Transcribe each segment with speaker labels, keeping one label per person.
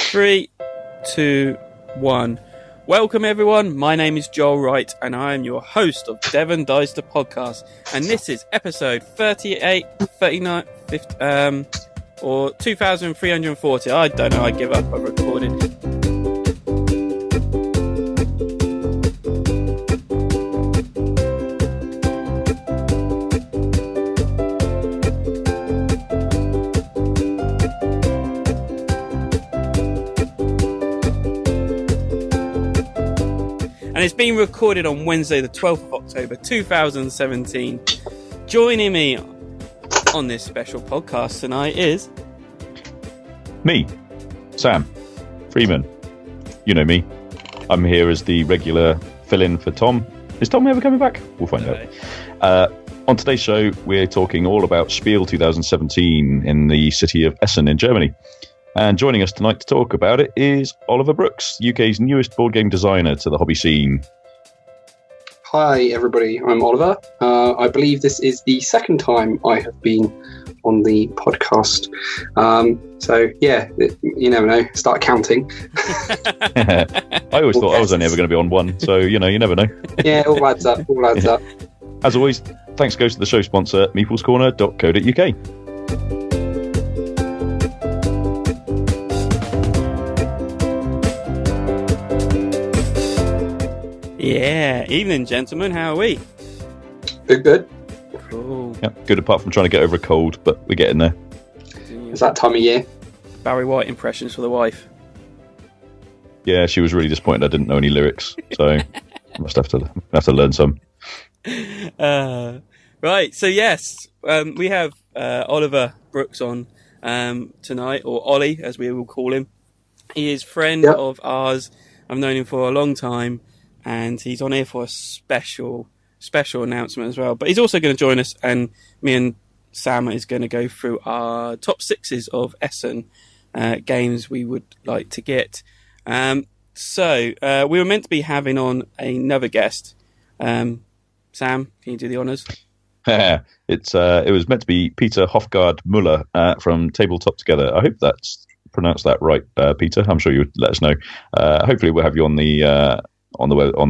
Speaker 1: 3, 2, 1. Welcome everyone, my name is Joel Wright and I am your host of Devon Dies the Podcast, and this is episode 38, 39, 50, or 2340. I don't know, I give up, I've recorded. And it's been recorded on Wednesday, the 12th of October, 2017. Joining me on this special podcast tonight is...
Speaker 2: me, Sam Freeman. You know me. I'm here as the regular fill-in for Tom. Is Tom ever coming back? We'll find out. On today's show, we're talking all about Spiel 2017 in the city of Essen in Germany. And joining us tonight to talk about it is Oliver Brooks, UK's newest board game designer to the hobby scene.
Speaker 3: Hi everybody, I'm Oliver. I believe this is the second time I have been on the podcast. So yeah, you never know, start counting.
Speaker 2: I always thought I was only ever going to be on one, so you never know.
Speaker 3: Yeah, all adds up,
Speaker 2: As always, thanks goes to the show sponsor, meeplescorner.co.uk.
Speaker 1: Yeah, evening gentlemen, how are we?
Speaker 3: Good.
Speaker 1: Cool.
Speaker 2: Yeah, good apart from trying to get over a cold, but we're getting there.
Speaker 3: It's that time of year.
Speaker 1: Barry White impressions for the wife.
Speaker 2: Yeah, she was really disappointed I didn't know any lyrics, so must have to learn some.
Speaker 1: Right, so yes, we have Oliver Brooks on tonight, or Ollie as we will call him. He is a friend of ours. I've known him for a long time. And he's on here for a special announcement as well. But he's also going to join us, and me and Sam is going to go through our top sixes of Essen games we would like to get. So we were meant to be having on another guest. Sam, can you do the honours?
Speaker 2: It was meant to be Peter Hofgaard Muller from Tabletop Together. I hope that's pronounced that right, Peter. I'm sure you would let us know. Hopefully we'll have you on the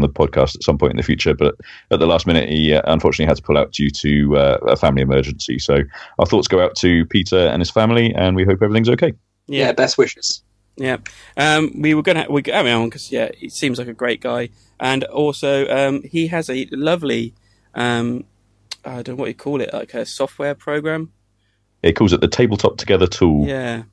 Speaker 2: podcast at some point in the future, but at the last minute he unfortunately had to pull out due to a family emergency. So our thoughts go out to Peter and his family, and we hope everything's okay.
Speaker 3: Yeah, best wishes.
Speaker 1: Yeah, we were gonna have him on because he seems like a great guy, and also he has a lovely I don't know what you call it, like a software program.
Speaker 2: It calls it the Tabletop Together tool.
Speaker 1: Yeah,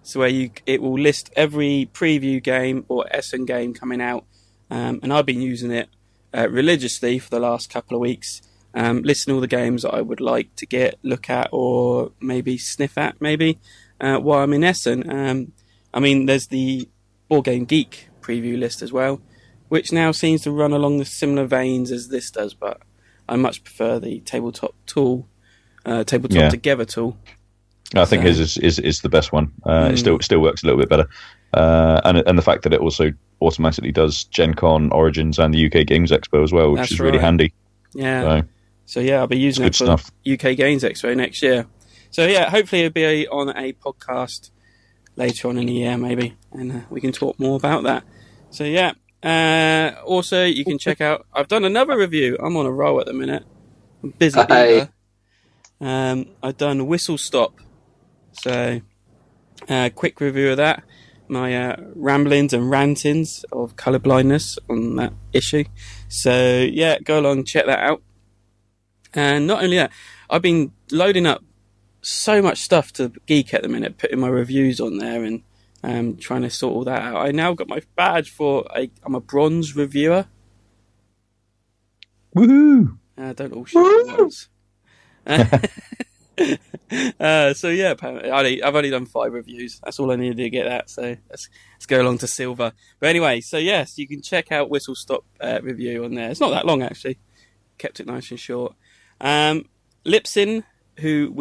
Speaker 1: so where it will list every preview game or Essen game coming out. And I've been using it religiously for the last couple of weeks, listing all the games that I would like to look at, or maybe sniff at, while I'm in Essen. I mean, there's the Board Game Geek preview list as well, which now seems to run along the similar veins as this does, but I much prefer the Tabletop Together tool.
Speaker 2: I think his is the best one. It still works a little bit better, and the fact that it also automatically does Gen Con, Origins, and the UK Games Expo as well, which is really handy.
Speaker 1: Yeah. So I'll be using it for UK Games Expo next year. So yeah, hopefully it'll be on a podcast later on in the year, maybe, and we can talk more about that. So yeah. Also, you can check out. I've done another review. I'm on a roll at the minute. I'm busy. I've done Whistle Stop. So, quick review of that. My ramblings and rantings of colourblindness on that issue. So, yeah, go along and check that out. And not only that, I've been loading up so much stuff to Geek at the minute, putting my reviews on there and trying to sort all that out. I now got my badge I'm a bronze reviewer.
Speaker 2: Woohoo!
Speaker 1: Don't all shit at once. So yeah, I've only done 5 reviews. That's all I needed to get that. So let's go along to silver. But anyway, so yes, you can check out Whistle Stop review on there. It's not that long actually. Kept it nice and short. Lipsin, who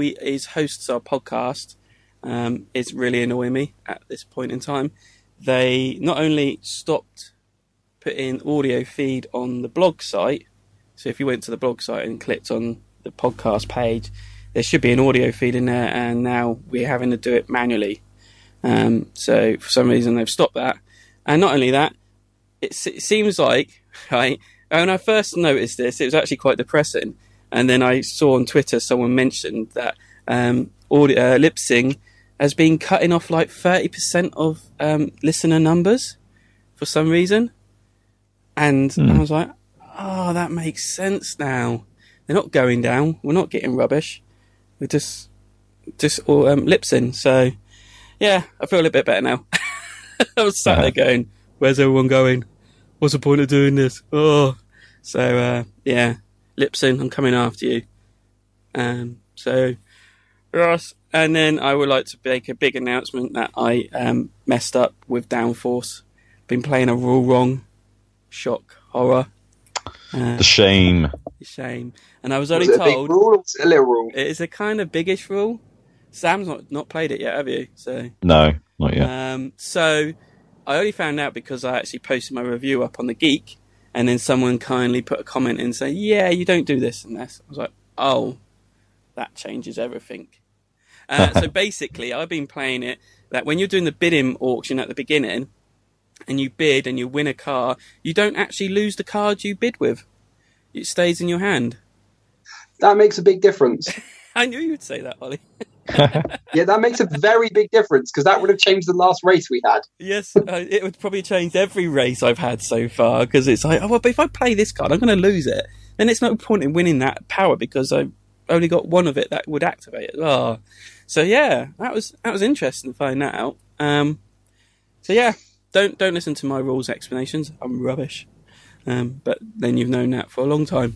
Speaker 1: hosts our podcast, is really annoying me at this point in time. They not only stopped putting audio feed on the blog site. So if you went to the blog site and clicked on the podcast page, there should be an audio feed in there, and now we're having to do it manually. So for some reason they've stopped that. And not only that, it seems like, right, when I first noticed this, it was actually quite depressing. And then I saw on Twitter someone mentioned that lip sync has been cutting off like 30% of listener numbers for some reason. And I was like, oh, that makes sense now. They're not going down. We're not getting rubbish. We're just all lip sync. So, yeah, I feel a little bit better now. I was sat there going, where's everyone going? What's the point of doing this? Oh. So, yeah, lip sync, I'm coming after you. So, Ross. And then I would like to make a big announcement that I messed up with Downforce. Been playing a rule wrong. Shock, horror.
Speaker 2: The shame.
Speaker 1: And I was only
Speaker 3: told...
Speaker 1: told...
Speaker 3: a big rule or a little rule?
Speaker 1: It is a kind of biggish rule. Sam's not played it yet, have you? So
Speaker 2: no, not yet.
Speaker 1: So I only found out because I actually posted my review up on The Geek, and then someone kindly put a comment in saying, yeah, you don't do this and this. I was like, oh, that changes everything. So basically, I've been playing it that when you're doing the bidding auction at the beginning, and you bid and you win a car, you don't actually lose the card you bid with. It stays in your hand.
Speaker 3: That makes a big difference.
Speaker 1: I knew you'd say that, Ollie.
Speaker 3: Yeah, that makes a very big difference, because that would have changed the last race we had.
Speaker 1: Yes, it would probably change every race I've had so far, because it's like, oh, well, but if I play this card, I'm going to lose it. Then it's no point in winning that power, because I've only got one of it that would activate it. Oh. So yeah, that was interesting to find that out. So yeah, don't listen to my rules explanations. I'm rubbish. But then you've known that for a long time.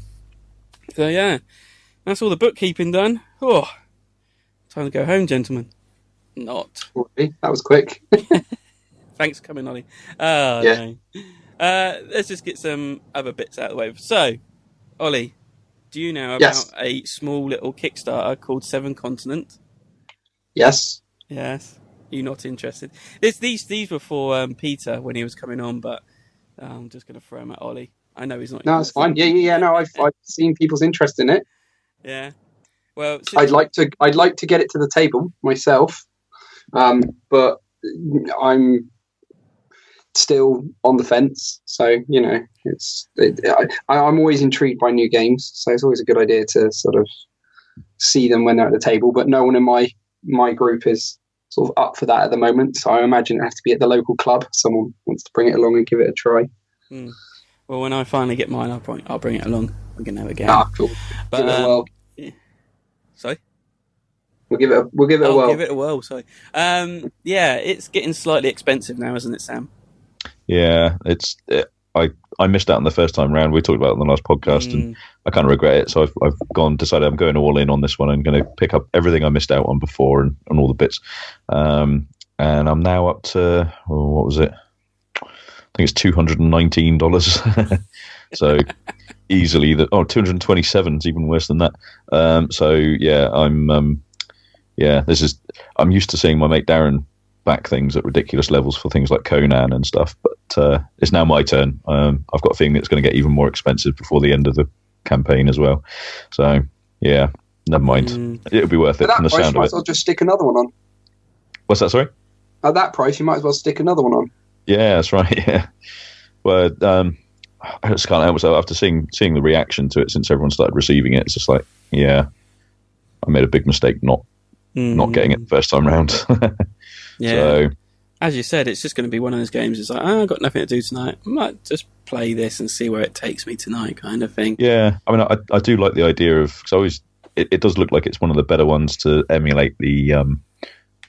Speaker 1: So yeah, that's all the bookkeeping done. Oh, time to go home, gentlemen. Not.
Speaker 3: Okay, that was quick.
Speaker 1: Thanks for coming, Ollie. Oh, yeah. No. Let's just get some other bits out of the way. So, Ollie, do you know about a small little Kickstarter called Seven Continents?
Speaker 3: Yes.
Speaker 1: Yes. You're not interested. These were for Peter when he was coming on, but I'm just going to throw them at Ollie. I know he's not.
Speaker 3: No, it's fine. Yeah. No, I've seen people's interest in it.
Speaker 1: Yeah. Well,
Speaker 3: I'd like to get it to the table myself, but I'm still on the fence. So I'm always intrigued by new games. So it's always a good idea to sort of see them when they're at the table. But no one in my group is sort of up for that at the moment. So I imagine it has to be at the local club. Someone wants to bring it along and give it a try.
Speaker 1: Well, when I finally get mine, I'll bring it along. We can have a game.
Speaker 3: Cool.
Speaker 1: But,
Speaker 3: give it a whirl.
Speaker 1: Sorry?
Speaker 3: We'll give it a whirl.
Speaker 1: Give it a whirl, sorry. Yeah, it's getting slightly expensive now, isn't it, Sam?
Speaker 2: Yeah, I missed out on the first time round. We talked about it on the last podcast, and I kind of regret it. So I've decided I'm going all in on this one. I'm going to pick up everything I missed out on before and all the bits. And I'm now up to, what was it? I think it's $219. So easily $227 is even worse than that. So yeah, I'm used to seeing my mate Darren back things at ridiculous levels for things like Conan and stuff, but it's now my turn. I've got a feeling it's going to get even more expensive before the end of the campaign as well. So yeah, never mind. It'll be worth it from the sound of it.
Speaker 3: You might as well just stick another one on.
Speaker 2: What's that? Sorry.
Speaker 3: At that price, you might as well stick another one on.
Speaker 2: Yeah, that's right. Yeah. Well, I just can't help myself after seeing the reaction to it since everyone started receiving it. It's just like, yeah, I made a big mistake not getting it the first time round.
Speaker 1: Yeah. So, as you said, it's just going to be one of those games. It's like, I've got nothing to do tonight. I might just play this and see where it takes me tonight, kind of thing.
Speaker 2: Yeah, I mean, I do like the idea of, because it does look like it's one of the better ones to emulate the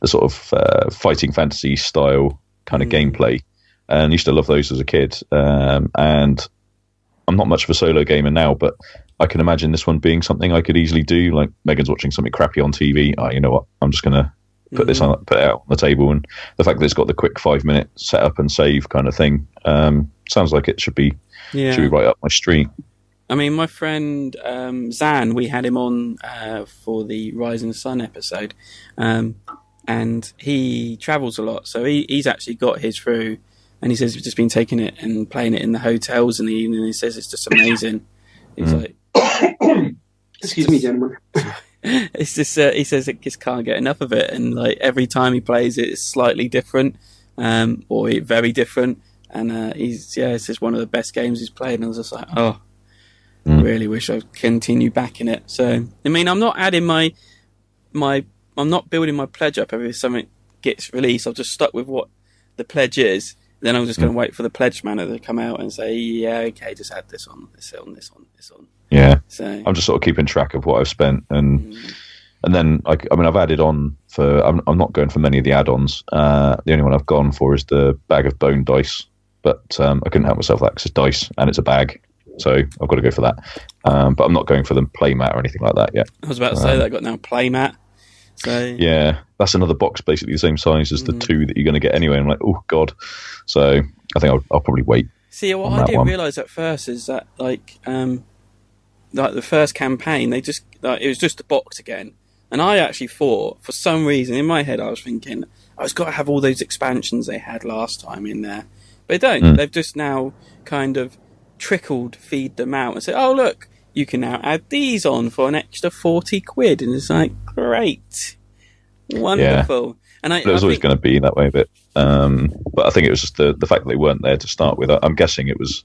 Speaker 2: sort of fighting fantasy style kind of gameplay. And I used to love those as a kid. And I'm not much of a solo gamer now, but I can imagine this one being something I could easily do. Like Megan's watching something crappy on TV. Oh, you know what? I'm just going to put it out on the table. And the fact that it's got the quick 5-minute setup and save kind of thing sounds like it should be right up my street.
Speaker 1: I mean, my friend Zan, we had him on for the Rising Sun episode, and he travels a lot. So he's actually got his through. And he says he's just been taking it and playing it in the hotels in the evening. He says it's just amazing. He's like,
Speaker 3: excuse me, gentlemen.
Speaker 1: it's just he says it just can't get enough of it, and like every time he plays it, it's slightly different, or very different, and it's just one of the best games he's played. And I was just like, really wish I'd continue backing it. So I mean, I'm not adding I'm not building my pledge up every something gets released. I've just stuck with what the pledge is. Then I'm just going to wait for the pledge manner to come out and say, yeah, okay, just add this on, this on, this on, this on.
Speaker 2: Yeah.
Speaker 1: So
Speaker 2: I'm just sort of keeping track of what I've spent, and then I mean I've added on for. I'm not going for many of the add-ons. The only one I've gone for is the bag of bone dice, but I couldn't help myself that because it's dice and it's a bag, so I've got to go for that. But I'm not going for the playmat or anything like that yet.
Speaker 1: I was about to say that I got now playmat. So
Speaker 2: yeah, that's another box basically the same size as the two that you're going to get anyway. I'm like, oh god. So I think I'll probably wait.
Speaker 1: See, what I didn't realise at first is that like the first campaign, it was just a box again, and I actually thought for some reason in my head I was thinking I was got to have all those expansions they had last time in there, but they don't. They've just now kind of feed them out and say, oh look, you can now add these on for an extra 40 quid, and it's like, great, wonderful. Yeah. And
Speaker 2: it was always going to be that way, but I think it was just the fact that they weren't there to start with. I'm guessing it was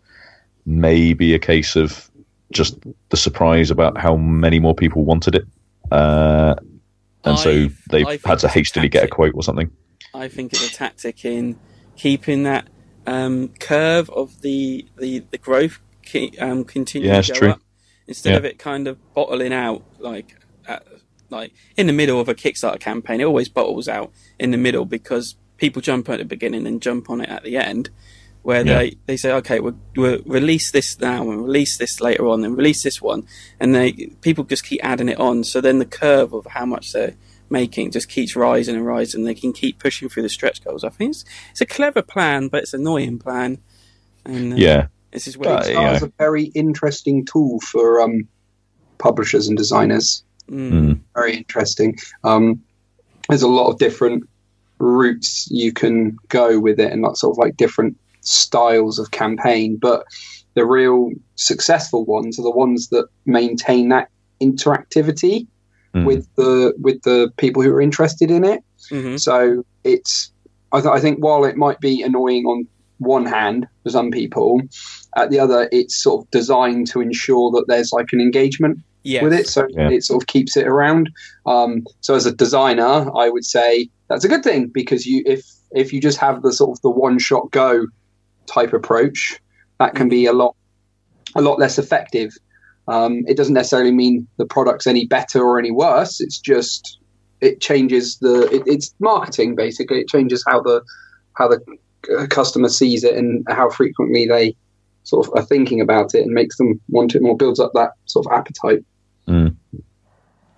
Speaker 2: maybe a case of just the surprise about how many more people wanted it, and so they had to hastily get a quote or something. I
Speaker 1: think it's a tactic in keeping that curve of the growth continuing to go up, instead of it kind of bottling out like in the middle of a Kickstarter campaign. It always bottles out in the middle because people jump at the beginning and jump on it at the end, where they say, okay, we'll release this now and release this later on and release this one, and people just keep adding it on, so then the curve of how much they're making just keeps rising and rising, and they can keep pushing through the stretch goals. I think it's a clever plan, but it's an annoying plan. And this is where
Speaker 3: Kickstarter is a very interesting tool for publishers and designers. Very interesting. There's a lot of different routes you can go with it, and lots of like different styles of campaign, but the real successful ones are the ones that maintain that interactivity with the people who are interested in it. So it's I think while it might be annoying on one hand for some people, at the other it's sort of designed to ensure that there's like an engagement with it, so it sort of keeps it around. So as a designer, I would say that's a good thing, because if you just have the sort of the one shot go type approach, that can be a lot less effective. It doesn't necessarily mean the product's any better or any worse. It's just it changes it's marketing basically. It changes how the customer sees it and how frequently they sort of are thinking about it, and makes them want it more, builds up that sort of appetite.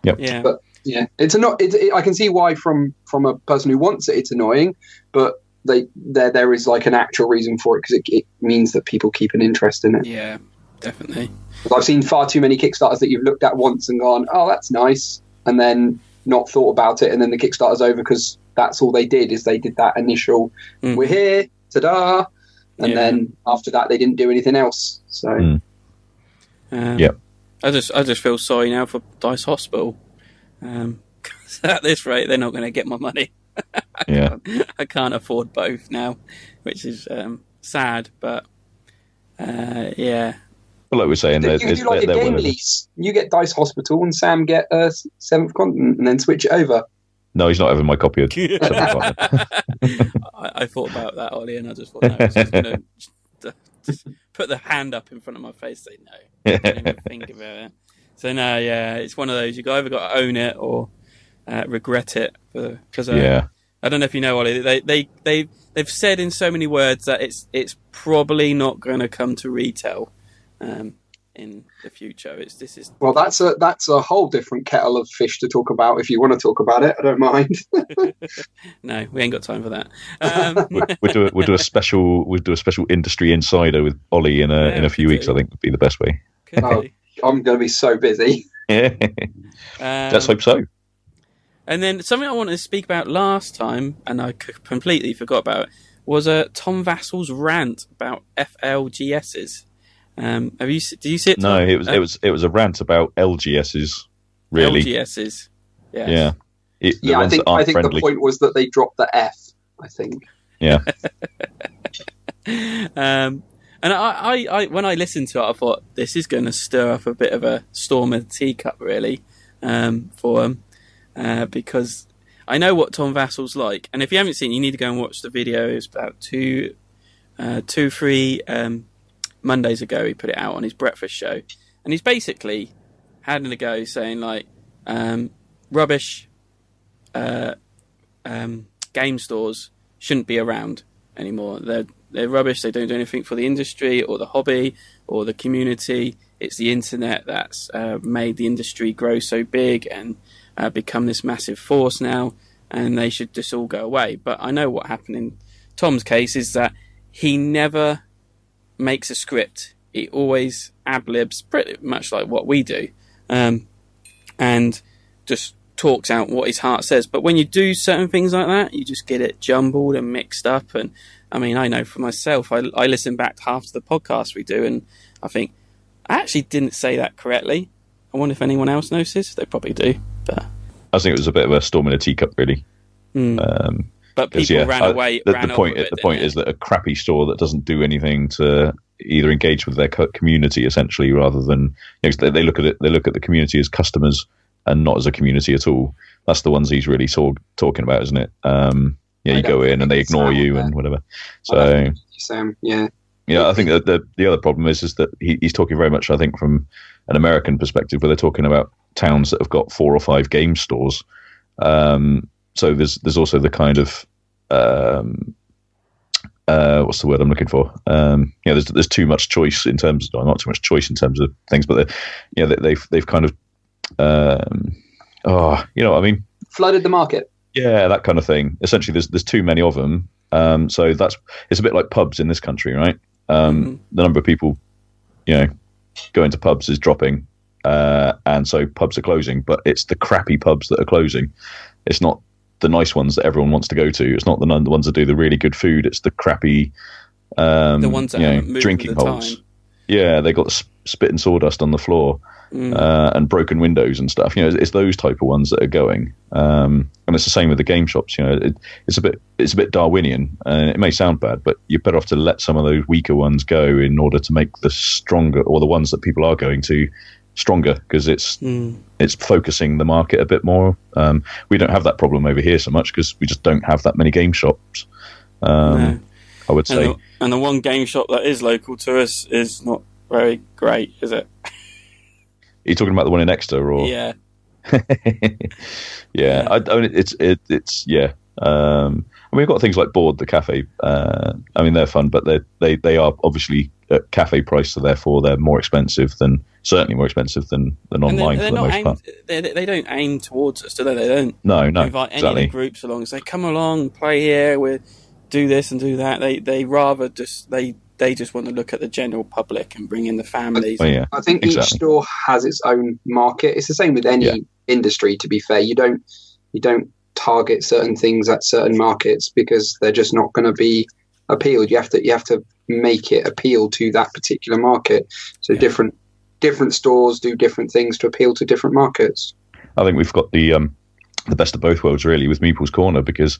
Speaker 2: Yep.
Speaker 1: Yeah.
Speaker 3: But yeah, I can see why from a person who wants it, it's annoying, but there is like an actual reason for it, because it means that people keep an interest in it.
Speaker 1: Yeah, definitely.
Speaker 3: I've seen far too many Kickstarters that you've looked at once and gone, oh, that's nice, and then not thought about it, and then the Kickstarter's over because that's all they did that initial, we're here, ta-da, and then after that they didn't do anything else. So
Speaker 1: I just feel sorry now for Dice Hospital. At this rate, they're not going to get my money. I can't afford both now, which is sad. But
Speaker 2: Well, like we're saying,
Speaker 3: you do like a game lease. You get Dice Hospital, and Sam get Seventh Continent, and then switch it over.
Speaker 2: No, he's not having my copy of Seventh Continent.
Speaker 1: I thought about that, Ollie, and I just thought, no, I was just going to put the hand up in front of my face, say no. I didn't even think about it. So no, it's one of those. You either got to own it or regret it. Because I don't know if you know, Ollie. They've said in so many words that it's probably not going to come to retail in the future.
Speaker 3: Well, that's a whole different kettle of fish to talk about. If you want to talk about it, I don't mind.
Speaker 1: No, we ain't got time for that.
Speaker 2: We'll do a special industry insider with Ollie in a few weeks. I think would be the best way.
Speaker 3: I'm going to be so busy.
Speaker 2: Let's hope so.
Speaker 1: And then something I wanted to speak about last time, and I completely forgot about, was Tom Vassal's rant about FLGSs. Did you see it?
Speaker 2: No, it was a rant about LGSs. really.
Speaker 1: LGSs. Yes.
Speaker 2: Yeah.
Speaker 3: I think the point was that they dropped the F, I think.
Speaker 2: Yeah.
Speaker 1: And I when I listened to it, I thought this is going to stir up a bit of a storm in the teacup, really, for them, because I know what Tom Vassel's like. And if you haven't seen, you need to go and watch the video. It was about 3 Mondays ago. He put it out on his breakfast show, and he's basically having a go, saying like, rubbish game stores shouldn't be around anymore. They're rubbish. They don't do anything for the industry or the hobby or the community. It's the internet that's made the industry grow so big and become this massive force now, and they should just all go away. But I know what happened in Tom's case is that he never makes a script. He always ad-libs, pretty much like what we do, and just talks out what his heart says. But when you do certain things like that, you just get it jumbled and mixed up. And I mean, I know for myself, I listen back to half of the podcast we do, and I think I actually didn't say that correctly. I wonder if anyone else notices. They probably do, but
Speaker 2: I think it was a bit of a storm in a teacup, really.
Speaker 1: But people ran away.
Speaker 2: The point is that a crappy store that doesn't do anything to either engage with their community, essentially, rather than they look at it. They look at the community as customers and not as a community at all. That's the ones he's really talking about, isn't it? You go in and they ignore you and whatever. So,
Speaker 3: Sam, yeah.
Speaker 2: I think that the other problem is that he's talking very much, I think, from an American perspective, where they're talking about towns that have got 4 or 5 game stores. So there's also the kind of what's the word I'm looking for? There's too much choice in terms, not too much choice in terms of things, but they've kind of you know what I mean?
Speaker 3: Flooded the market.
Speaker 2: Yeah, that kind of thing. Essentially, there's too many of them. So it's a bit like pubs in this country, right? The number of people, going to pubs is dropping, and so pubs are closing. But it's the crappy pubs that are closing. It's not the nice ones that everyone wants to go to. It's not the ones that do the really good food. It's the crappy,
Speaker 1: the ones that haven't moved
Speaker 2: drinking
Speaker 1: with the
Speaker 2: holes.
Speaker 1: time.
Speaker 2: Yeah, they got spit and sawdust on the floor. And broken windows and stuff. It's those type of ones that are going, and it's the same with the game shops. It's a bit Darwinian, and it may sound bad, but you're better off to let some of those weaker ones go in order to make the stronger, or the ones that people are going to, stronger, because it's focusing the market a bit more. We don't have that problem over here so much because we just don't have that many game shops.
Speaker 1: No.
Speaker 2: I would say,
Speaker 1: and the one game shop that is local to us is not very great, is it?
Speaker 2: Are you talking about the one in Exeter, or?
Speaker 1: Yeah.
Speaker 2: Yeah. We've got things like Board, the cafe. They're fun, but they are obviously at cafe price, so therefore they're certainly more expensive than online for the most part.
Speaker 1: They don't aim towards us, do they? They don't.
Speaker 2: No,
Speaker 1: invite any of the groups along. Say, come along, play here. We do this and do that. They rather just They just want to look at the general public and bring in the families.
Speaker 3: I think each store has its own market. It's the same with any industry, to be fair. You don't target certain things at certain markets because they're just not going to be appealed. You have to make it appeal to that particular market. So different stores do different things to appeal to different markets.
Speaker 2: I think we've got the best of both worlds, really, with Meeple's Corner, because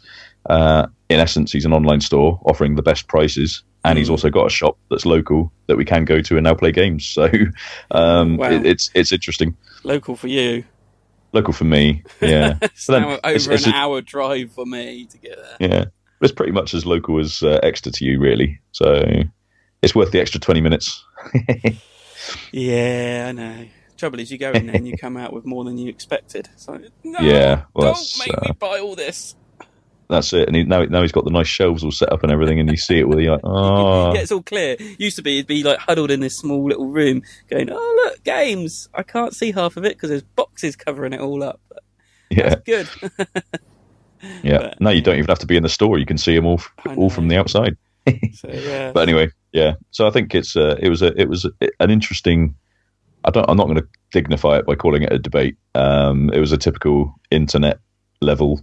Speaker 2: in essence he's an online store offering the best prices, and he's also got a shop that's local that we can go to and now play games. So it's interesting.
Speaker 1: Local for you.
Speaker 2: Local for me, yeah.
Speaker 1: It's over an hour drive for me to get there.
Speaker 2: Yeah, but it's pretty much as local as Exeter to you, really. So it's worth the extra 20 minutes.
Speaker 1: Yeah, I know. Trouble is, you go in there and you come out with more than you expected. It's like, no, don't make me buy all this.
Speaker 2: That's it. And now he's got the nice shelves all set up and everything, and you see it with you're like, oh.
Speaker 1: Yeah, it's all clear. Used to be, it'd be like huddled in this small little room going, oh, look, games. I can't see half of it because there's boxes covering it all up. But that's good.
Speaker 2: Yeah. But, now you don't even have to be in the store. You can see them all from the outside.
Speaker 1: So, yeah.
Speaker 2: But anyway, yeah. So I think it was an interesting. I'm not going to dignify it by calling it a debate. It was a typical internet level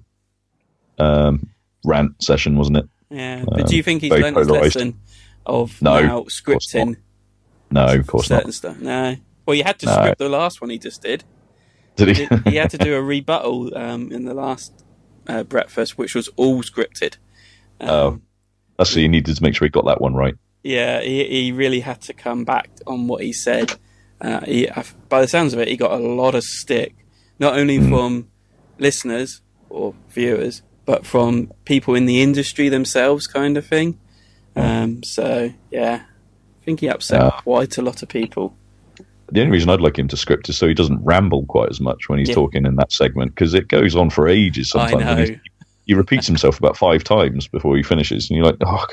Speaker 2: rant session, wasn't it?
Speaker 1: Yeah. But do you think he's learned his lesson of now scripting?
Speaker 2: No, of course not.
Speaker 1: Certain stuff. No. Well, you had to script the last one he just did.
Speaker 2: Did he?
Speaker 1: He had to do a rebuttal in the last breakfast, which was all scripted.
Speaker 2: So you needed to make sure he got that one right.
Speaker 1: Yeah, he really had to come back on what he said. By the sounds of it, he got a lot of stick, not only from listeners or viewers, but from people in the industry themselves, kind of thing. So, yeah, I think he upset quite a lot of people.
Speaker 2: The only reason I'd like him to script is so he doesn't ramble quite as much when he's talking in that segment, because it goes on for ages sometimes.
Speaker 1: I know.
Speaker 2: He repeats himself about 5 times before he finishes, and you're like, oh,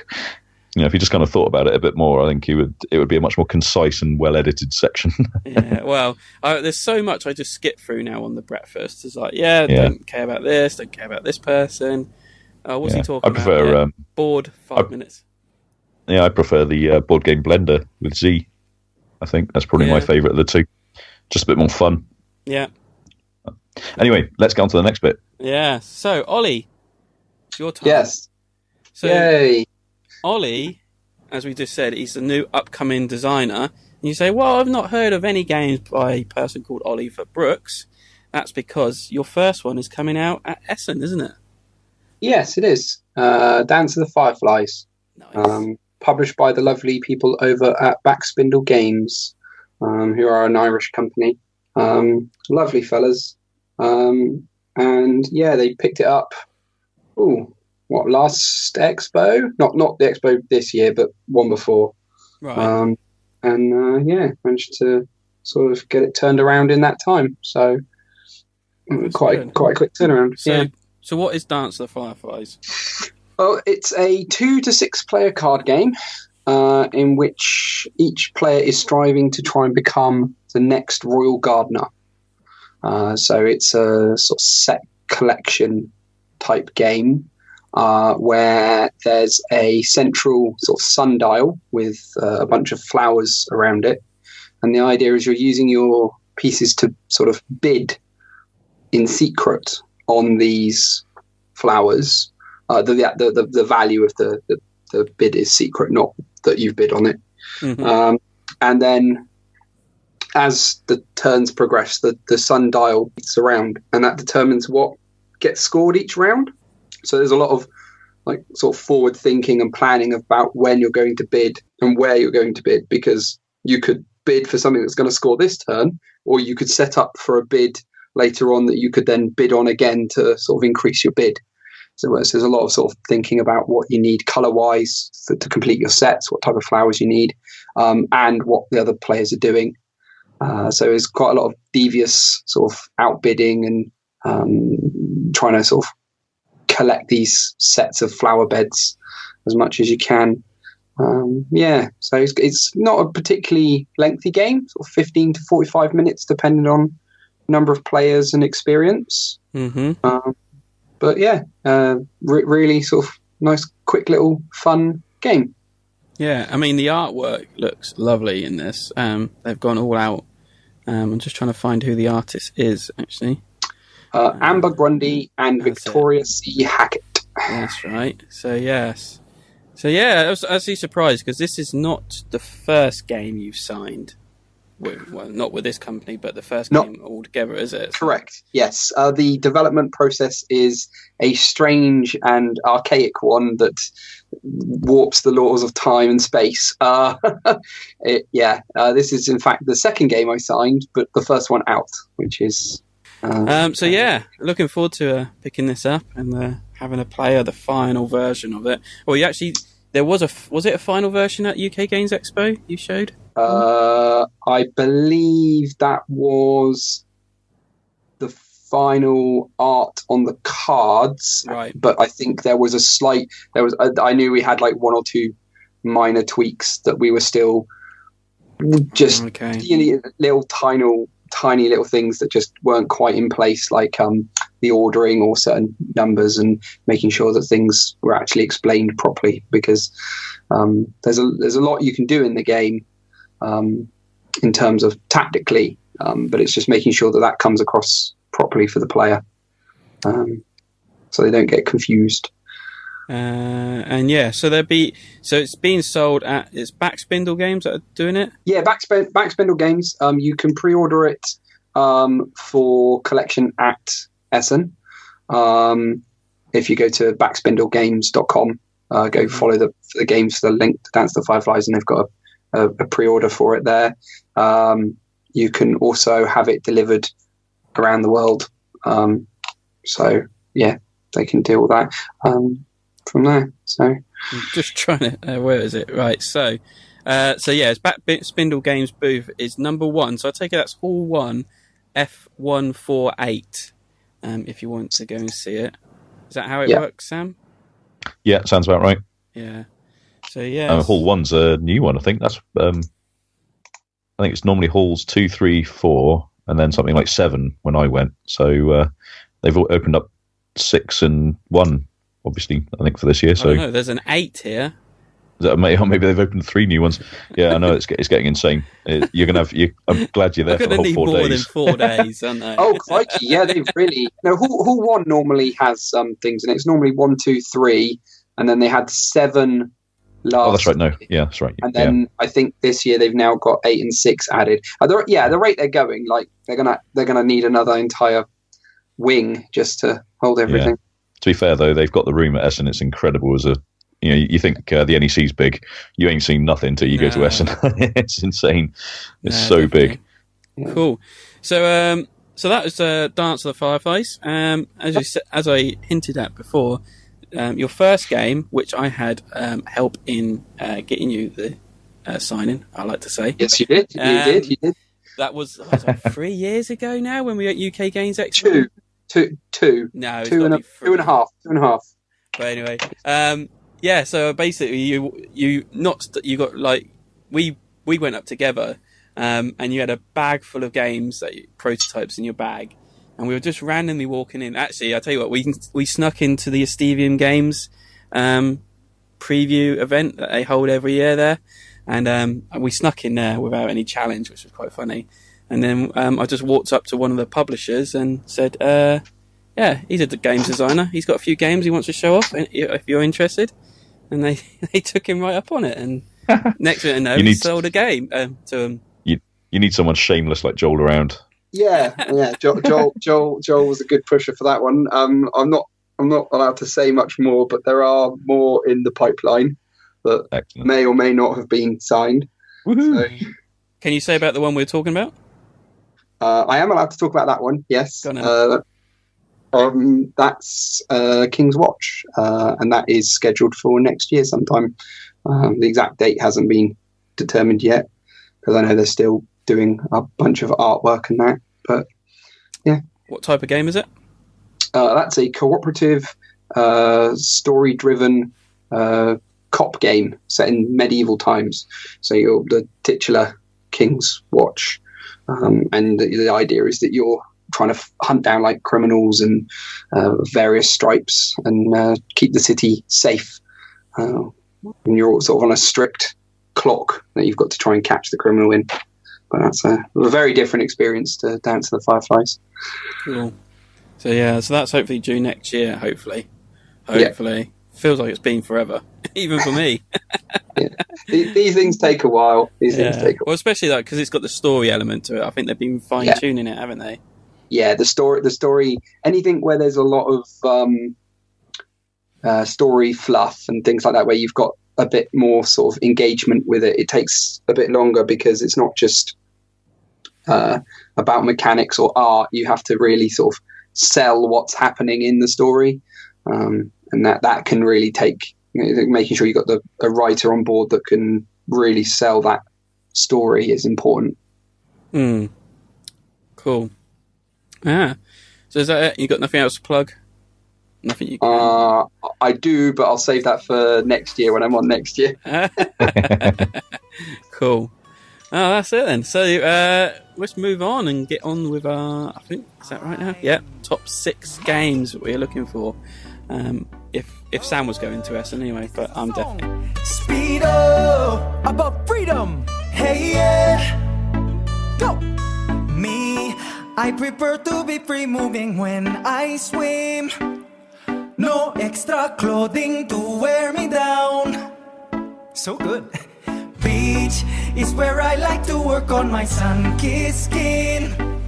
Speaker 2: if he just kind of thought about it a bit more, I think it would be a much more concise and well-edited section.
Speaker 1: Yeah, well, there's so much I just skip through now on the breakfast. It's like, don't care about this, don't care about this person. What's he talking about? I prefer... bored 5 minutes.
Speaker 2: Yeah, I prefer the board game Blender with Z. I think that's probably my favourite of the two. Just a bit more fun.
Speaker 1: Yeah.
Speaker 2: Anyway, let's get on to the next bit.
Speaker 1: Yeah, so, Ollie, it's your time.
Speaker 3: Yes.
Speaker 1: So,
Speaker 3: yay.
Speaker 1: Ollie, as we just said, he's the new upcoming designer. And you say, well, I've not heard of any games by a person called Ollie for Brooks. That's because your first one is coming out at Essen, isn't it?
Speaker 3: Yes, it is. Dance of the Fireflies.
Speaker 1: Nice.
Speaker 3: Published by the lovely people over at Backspindle Games, who are an Irish company. Lovely fellas. And yeah, they picked it up. Last Expo? Not the Expo this year, but one before.
Speaker 1: Right.
Speaker 3: Managed to sort of get it turned around in that time. So quite a quick turnaround.
Speaker 1: So what is Dance of the Fireflies?
Speaker 3: Well, it's a 2 to 6 player card game in which each player is striving to try and become the next royal gardener. So it's a sort of set collection type game where there's a central sort of sundial with a bunch of flowers around it. And the idea is you're using your pieces to sort of bid in secret on these flowers. The value of the bid is secret, not that you've bid on it. Mm-hmm. And then as the turns progress, the sundial beats around, and that determines what gets scored each round. So there's a lot of like sort of forward thinking and planning about when you're going to bid and where you're going to bid, because you could bid for something that's going to score this turn, or you could set up for a bid later on that you could then bid on again to sort of increase your bid. So there's a lot of sort of thinking about what you need colour-wise to complete your sets, what type of flowers you need, and what the other players are doing. So there's quite a lot of devious sort of outbidding and trying to sort of collect these sets of flower beds as much as you can. So it's not a particularly lengthy game, sort of 15 to 45 minutes, depending on number of players and experience.
Speaker 1: Mm-hmm.
Speaker 3: But yeah, really sort of nice, quick little fun game.
Speaker 1: Yeah, I mean, the artwork looks lovely in this. They've gone all out. I'm just trying to find who the artist is, actually.
Speaker 3: Amber Grundy and Victoria C. Hackett.
Speaker 1: That's right. So, yes. So, yeah, I was actually surprised, because this is not the first game you've signed. Well, not with this company, but the first game altogether, is it?
Speaker 3: Correct, yes. The development process is a strange and archaic one that warps the laws of time and space. This is, in fact, the second game I signed, but the first one out, which is...
Speaker 1: So, yeah, looking forward to picking this up and having a play of the final version of it. Well, you actually... was it a final version at UK Games Expo you showed?
Speaker 3: I believe that was the final art on the cards,
Speaker 1: right?
Speaker 3: But I think there was I knew we had like one or two minor tweaks that we were still just little tiny little things that just weren't quite in place, like the ordering or certain numbers and making sure that things were actually explained properly, because there's a lot you can do in the game in terms of tactically, but it's just making sure that comes across properly for the player, so they don't get confused.
Speaker 1: So it's being sold it's Backspindle Games that are doing it.
Speaker 3: Yeah, Backspindle Games. You can pre-order it for collection at Essen. If you go to backspindlegames.com, go follow the games for the link to Dance the Fireflies, and they've got a pre-order for it there. You can also have it delivered around the world. So yeah, they can deal with that from there. So
Speaker 1: I'm just trying to where is it? Right, so yeah, it's Back Spindle Games booth is number 1. So I take it that's Hall 1, F148. If you want to go and see it, is that how it works, Sam?
Speaker 2: Yeah, sounds about right.
Speaker 1: Yeah. So yeah,
Speaker 2: Hall 1's a new one. I think that's. I think it's normally halls 2, 3, 4, and then something like 7 when I went. So they've opened up 6 and 1, obviously. I think for this year. So
Speaker 1: there's an 8 here.
Speaker 2: Maybe they've opened 3 new ones. Yeah, I know it's getting insane. You're gonna have. I'm glad you're there for the whole 4 days.
Speaker 1: Need more than 4 days, aren't they?
Speaker 3: Oh crikey! Yeah, they've really. No, Hall 1 normally has some things, and it's normally 1, 2, 3, and then they had 7 last.
Speaker 2: Oh, that's right. No, yeah, that's right.
Speaker 3: And then I think this year they've now got 8 and 6 added. The rate they're going, like they're gonna need another entire wing just to hold everything.
Speaker 2: Yeah. To be fair though, they've got the room at Essen. It's incredible as a. You think the NEC's big, you ain't seen nothing until you go to Essen. It's insane. It's so
Speaker 1: definitely
Speaker 2: big.
Speaker 1: Cool. So that was Dance of the Fireflies. As I hinted at before, your first game, which I had help in getting you the signing, I like to say.
Speaker 3: Yes, you did. You did.
Speaker 1: That was 3 years ago now when we were at UK Games Expo.
Speaker 3: Two.
Speaker 1: No,
Speaker 3: two and a half.
Speaker 1: But anyway, yeah. So basically, you got like we went up together, and you had a bag full of games, prototypes in your bag, and we were just randomly walking in. Actually, I'll tell you what, we snuck into the Estevium Games preview event that they hold every year there, and we snuck in there without any challenge, which was quite funny. And then I just walked up to one of the publishers and said, yeah, he's a games designer. He's got a few games he wants to show off if you're interested. And they took him right up on it. And next thing I know, he sold a game to him.
Speaker 2: You need someone shameless like Joel around.
Speaker 3: Yeah. Joel was a good pusher for that one. I'm not allowed to say much more, but there are more in the pipeline that
Speaker 2: Excellent.
Speaker 3: May or may not have been signed. So,
Speaker 1: can you say about the one we're talking about?
Speaker 3: I am allowed to talk about that one. Yes. That's King's Watch, and that is scheduled for next year sometime. The exact date hasn't been determined yet because I know they're still doing a bunch of artwork and that. But yeah,
Speaker 1: what type of game is it?
Speaker 3: That's a cooperative, story-driven cop game set in medieval times. So you're the titular King's Watch, and the idea is that you're trying to hunt down like criminals and various stripes and keep the city safe. And you're sort of on a strict clock that you've got to try and catch the criminal in. But that's a very different experience to Dance of the Fireflies.
Speaker 1: Cool. So yeah, so that's hopefully due next year. Hopefully. Yeah. Feels like it's been forever, even for me.
Speaker 3: Yeah. These things take a while.
Speaker 1: Well, especially that because it's got the story element to it. I think they've been fine tuning it, haven't they?
Speaker 3: Yeah, the story. Anything where there's a lot of story fluff and things like that, where you've got a bit more sort of engagement with it, it takes a bit longer because it's not just about mechanics or art. You have to really sort of sell what's happening in the story, and that can really take making sure you've got a writer on board that can really sell that story is important.
Speaker 1: Cool. So is that it? You got nothing else to plug? Nothing you can...
Speaker 3: I do, but I'll save that for next year when I'm on next year.
Speaker 1: Cool. Oh, that's it then. So let's move on and get on with our, I think, is that right now? Yeah, top 6 games that we're looking for. If Sam was going to Essen anyway, but I'm definitely.
Speaker 4: Speed up about freedom. Hey, yeah. Go. Me, I prefer to be free moving when I swim. No extra clothing to wear me down. So good. Beach is where I like to work on my sun-kissed skin.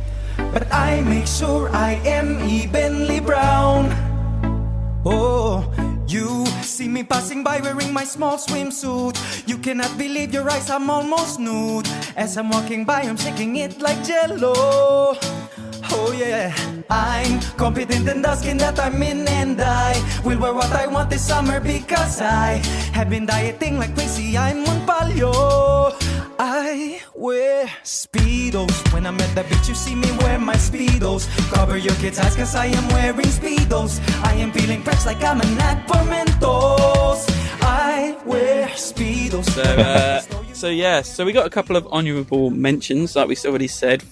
Speaker 4: but I make sure I am evenly brown. Oh, you see me passing by wearing my small swimsuit. You cannot believe your eyes, I'm almost nude. As I'm walking by, I'm shaking it like jello. Oh yeah, I'm confident in the skin that I'm in, and I will wear what I want this summer because I have been dieting like crazy, I'm on paleo. I wear Speedos when I'm at the beach, you see me wear my Speedos. Cover your kids' eyes cause I am wearing Speedos. I am feeling fresh like I'm an ad for Mentos. I wear Speedos.
Speaker 1: So we got a couple of honourable mentions, like we already said.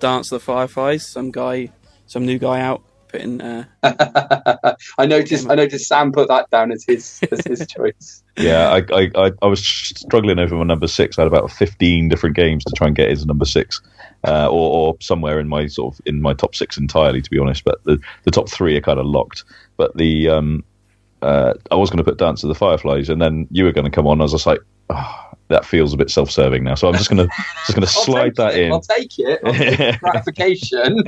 Speaker 1: Dance of the Fireflies, some new guy out putting.
Speaker 3: I noticed Sam put that down as his choice.
Speaker 2: Yeah, I was struggling over my number 6. I had about 15 different games to try and get his number 6, or somewhere in my top 6 entirely, to be honest. But the top 3 are kind of locked. But I was going to put Dance of the Fireflies, and then you were going to come on. I was just like, that feels a bit self-serving now, so I'm just gonna slide that in.
Speaker 3: I'll take it. Gratification.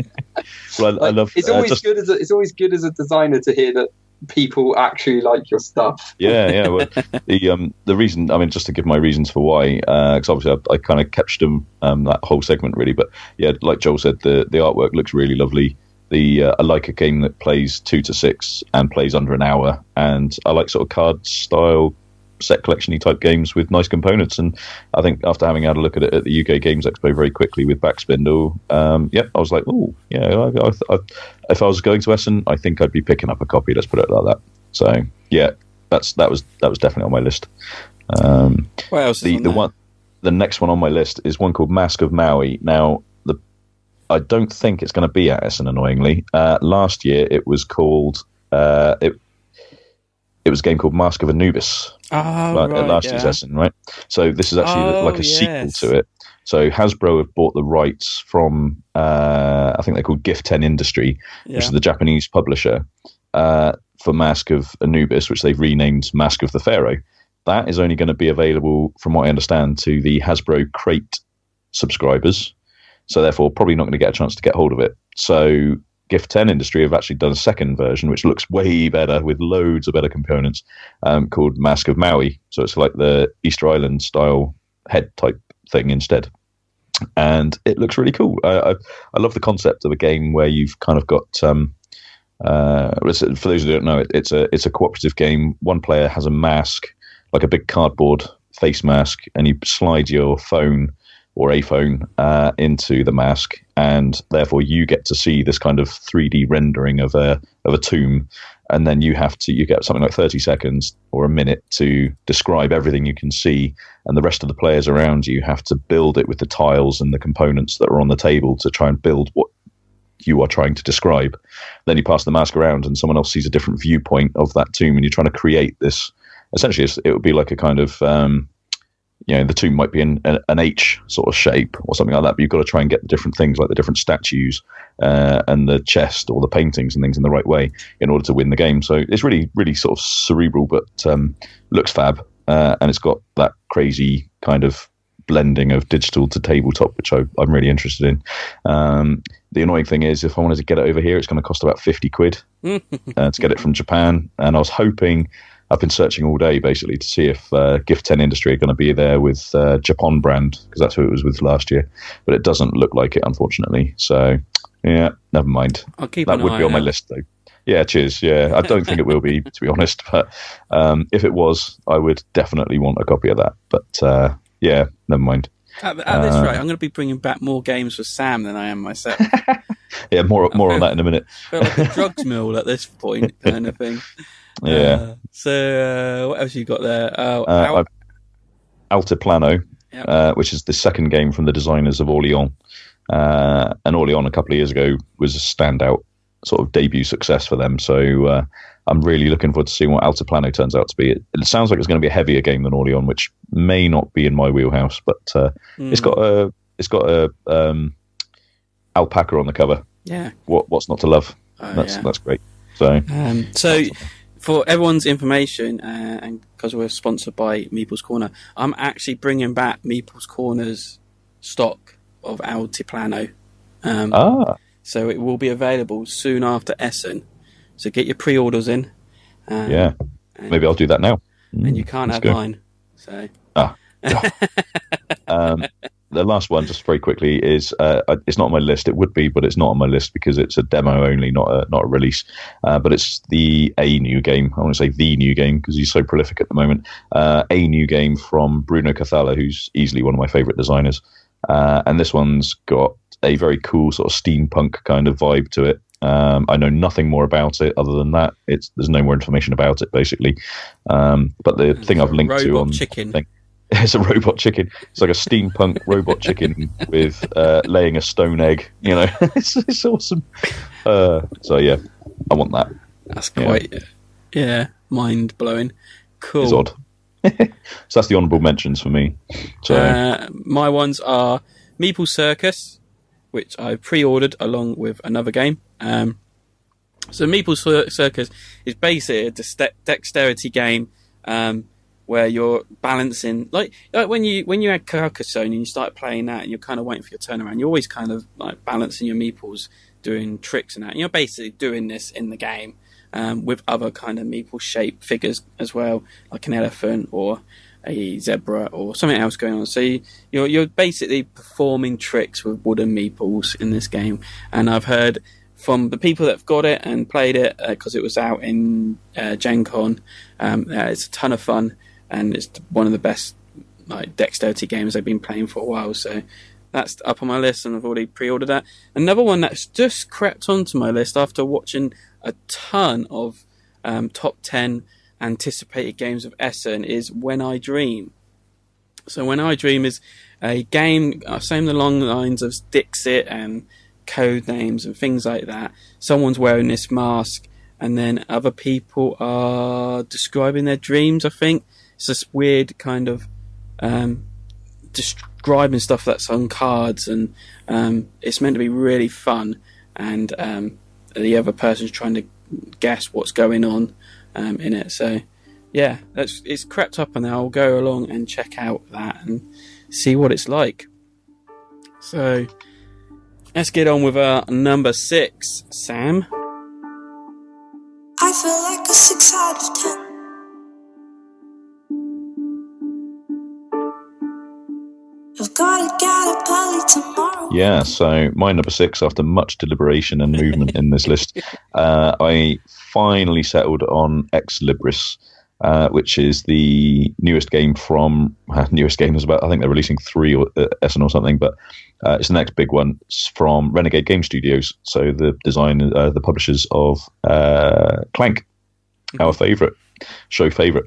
Speaker 2: Well, I love.
Speaker 3: It's always good as a designer to hear that people actually like your stuff.
Speaker 2: Yeah. Well, the reason, I mean, just to give my reasons for why, because obviously I kind of captured them that whole segment really, but yeah, like Joel said, the artwork looks really lovely. I like a game that plays 2 to 6 and plays under an hour, and I like sort of card style set collection-y type games with nice components. And I think after having had a look at it at the UK Games Expo very quickly with Backspindle, I was like, oh yeah, if I was going to Essen, I think I'd be picking up a copy. Let's put it like that. So yeah, that was definitely on my list.
Speaker 1: What else is on
Speaker 2: the next one on my list is one called Mask of Maui. Now I don't think it's going to be at Essen, annoyingly. Last year it was called it was a game called Mask of Anubis. Last year's Essen, right? So this is actually like a sequel to it. So Hasbro have bought the rights from, I think they're called Gift 10 Industry, which is the Japanese publisher, for Mask of Anubis, which they've renamed Mask of the Pharaoh. That is only going to be available, from what I understand, to the Hasbro Crate subscribers. So therefore, probably not going to get a chance to get hold of it. So Gift 10 Industry have actually done a second version, which looks way better with loads of better components, called Mask of Maui. So it's like the Easter Island style head type thing instead. And it looks really cool. I love the concept of a game where you've kind of got, for those who don't know, it's a cooperative game. One player has a mask, like a big cardboard face mask, and you slide your phone or a phone into the mask, and therefore you get to see this kind of 3D rendering of a tomb, and then you get something like 30 seconds or a minute to describe everything you can see, and the rest of the players around you have to build it with the tiles and the components that are on the table to try and build what you are trying to describe. Then you pass the mask around and someone else sees a different viewpoint of that tomb, and you're trying to create this. Essentially, it would be like a kind of the tomb might be in an H sort of shape or something like that, but you've got to try and get the different things, like the different statues and the chest or the paintings and things in the right way in order to win the game. So it's really, really sort of cerebral, but looks fab. And it's got that crazy kind of blending of digital to tabletop, which I'm really interested in. The annoying thing is, if I wanted to get it over here, it's going to cost about 50 quid to get it from Japan. And I was hoping, I've been searching all day basically to see if Gift 10 Industry are going to be there with Japan brand, because that's who it was with last year. But it doesn't look like it, unfortunately. So, yeah, never mind.
Speaker 1: I'll keep
Speaker 2: that
Speaker 1: an
Speaker 2: would
Speaker 1: eye
Speaker 2: be on my
Speaker 1: out.
Speaker 2: list, though. Yeah, cheers. Yeah, I don't think it will be, to be honest. But if it was, I would definitely want a copy of that. But yeah, never mind.
Speaker 1: At this rate, I'm going to be bringing back more games for Sam than I am myself.
Speaker 2: Yeah, more on that in a minute.
Speaker 1: I feel like a drugs mule at this point, kind of thing.
Speaker 2: Yeah.
Speaker 1: So what else you got there?
Speaker 2: Altiplano,
Speaker 1: Yep.
Speaker 2: which is the second game from the designers of Orléans. And Orléans a couple of years ago was a standout sort of debut success for them. So I'm really looking forward to seeing what Altiplano turns out to be. It sounds like it's going to be a heavier game than Orléans, which may not be in my wheelhouse, but it's got a alpaca on the cover.
Speaker 1: Yeah.
Speaker 2: What's not to love? That's great. So
Speaker 1: for everyone's information, and because we're sponsored by Meeple's Corner, I'm actually bringing back Meeple's Corner's stock of Altiplano. so it will be available soon after Essen. So get your pre-orders in.
Speaker 2: Maybe I'll do that now.
Speaker 1: And you can't have mine. So.
Speaker 2: The last one, just very quickly, is it's not on my list. It would be, but it's not on my list because it's a demo only, not a release. But it's a new game. I want to say the new game because he's so prolific at the moment. A new game from Bruno Cathala, who's easily one of my favourite designers. And this one's got a very cool sort of steampunk kind of vibe to it. I know nothing more about it other than that. There's no more information about it, basically. But the thing I've linked to on
Speaker 1: chicken.
Speaker 2: It's a robot chicken. It's like a steampunk robot chicken with laying a stone egg. It's awesome. So yeah, I want that.
Speaker 1: That's quite mind blowing. Cool.
Speaker 2: It's odd. So that's the honourable mentions for me. So
Speaker 1: my ones are Meeple Circus, which I pre-ordered along with another game. So Meeple Circus is basically a dexterity game. Where you're balancing, like when you had Carcassonne and you start playing that and you're kind of waiting for your turnaround, you're always kind of like balancing your meeples, doing tricks and that. And you're basically doing this in the game with other kind of meeple shaped figures as well, like an elephant or a zebra or something else going on. So you're basically performing tricks with wooden meeples in this game. And I've heard from the people that have got it and played it because it was out in Gen Con, it's a ton of fun. And it's one of the best like dexterity games I've been playing for a while. So that's up on my list, and I've already pre-ordered that. Another one that's just crept onto my list after watching a ton of top 10 anticipated games of Essen is When I Dream. So When I Dream is a game, same along the lines of Dixit and code names and things like that. Someone's wearing this mask, and then other people are describing their dreams, I think. It's this weird kind of describing stuff that's on cards, and it's meant to be really fun. And the other person's trying to guess what's going on in it. So, yeah, it's crept up, and I'll go along and check out that and see what it's like. So, let's get on with our number 6, Sam.
Speaker 5: I feel like a 6 out of 10. I've gotta get up early tomorrow.
Speaker 2: Yeah, so my number 6, after much deliberation and movement in this list, I finally settled on Ex Libris, which is the newest game from... newest game is about... I think they're releasing 3 or Essen or something, but it's the next big one. It's from Renegade Game Studios, so the publishers of Clank, our show favourite.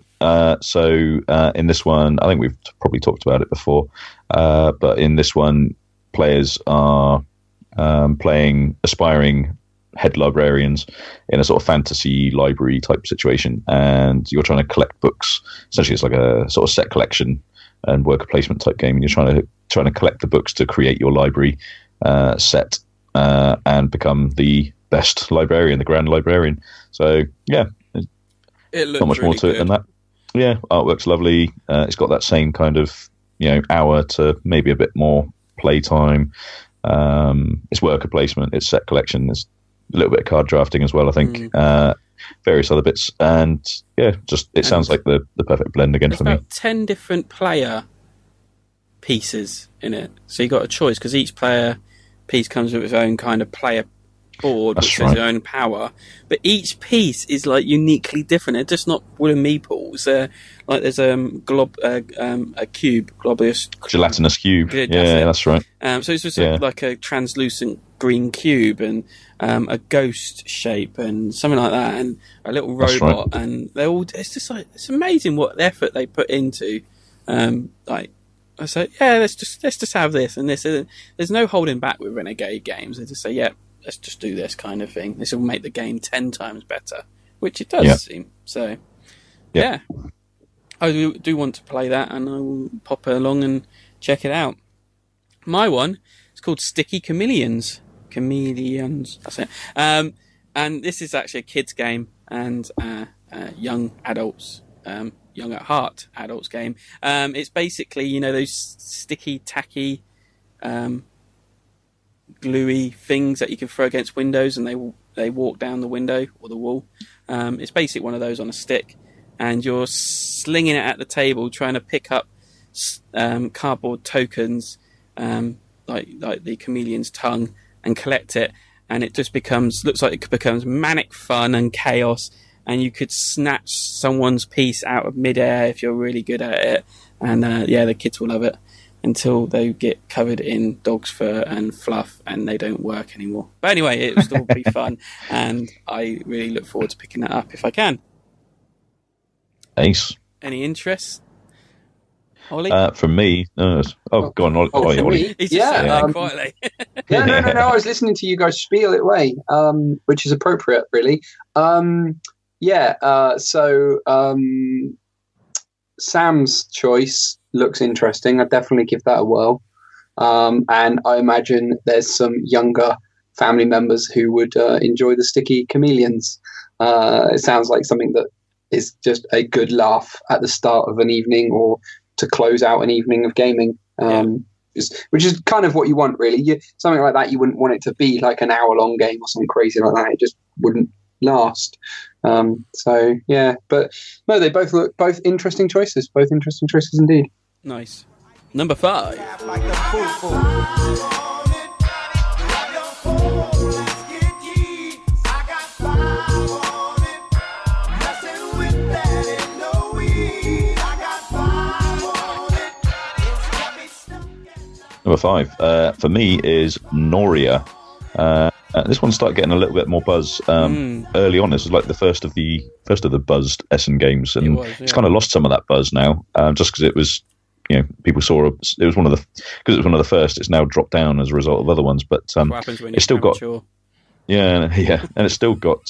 Speaker 2: So in this one, I think we've probably talked about it before, but in this one, players are playing aspiring head librarians in a sort of fantasy library type situation, and you're trying to collect books. Essentially, it's like a sort of set collection and worker placement type game, and you're trying to collect the books to create your library set and become the best librarian, the grand librarian. So yeah,
Speaker 1: it looks
Speaker 2: not much more to it than that. Yeah, artwork's lovely. It's got that same kind of hour to maybe a bit more playtime. It's worker placement. It's set collection. There's a little bit of card drafting as well, I think. Various other bits, and yeah, it sounds like the perfect blend again for me.
Speaker 1: There's about 10 different player pieces in it, so you got a choice because each player piece comes with its own kind of player board, which has their own power, but each piece is like uniquely different. It's just not wooden meeples. Like there's a cube, globulous
Speaker 2: gelatinous cube. Yeah, that's right.
Speaker 1: So it's just like a translucent green cube and a ghost shape and something like that, and a little robot, and they're all. It's just like it's amazing what effort they put into. Like I say, yeah, let's just have this and this. There's no holding back with Renegade games. They just say, yeah, let's just do this kind of thing. This will make the game 10 times better, which it does seem. So, yeah. I do want to play that, and I will pop along and check it out. My one is called Sticky Chameleons. That's it. And this is actually a kids game and young adults, young at heart adults game. It's basically those sticky tacky gluey things that you can throw against windows, and they walk down the window or the wall. It's basically one of those on a stick, and you're slinging it at the table, trying to pick up cardboard tokens, like the chameleon's tongue, and collect it. And it just looks like it becomes manic fun and chaos. And you could snatch someone's piece out of midair if you're really good at it. And the kids will love it until they get covered in dog's fur and fluff and they don't work anymore. But anyway, it will still be fun. And I really look forward to picking that up if I can.
Speaker 2: Ace.
Speaker 1: Any interest? Ollie?
Speaker 2: From me, go on, Ollie.
Speaker 3: Oh, for me?
Speaker 1: He's just sitting there quietly.
Speaker 3: No. I was listening to you guys spiel it away, which is appropriate, really. Sam's choice looks interesting. I'd definitely give that a whirl. And I imagine there's some younger family members who would enjoy the sticky chameleons. It sounds like something that is just a good laugh at the start of an evening or to close out an evening of gaming. Which is kind of what you want, really. Something like that, you wouldn't want it to be like an hour-long game or something crazy like that. It just wouldn't last. But no, they both interesting choices. Both interesting choices indeed.
Speaker 1: Nice. Number 5.
Speaker 2: Number 5 for me is Noria. This one started getting a little bit more buzz early on. This was like the first of the buzzed Essen games, and it's kind of lost some of that buzz now, just because it was, people saw it was one of the first. It's now dropped down as a result of other ones, but it's still got. Yeah, and it's still got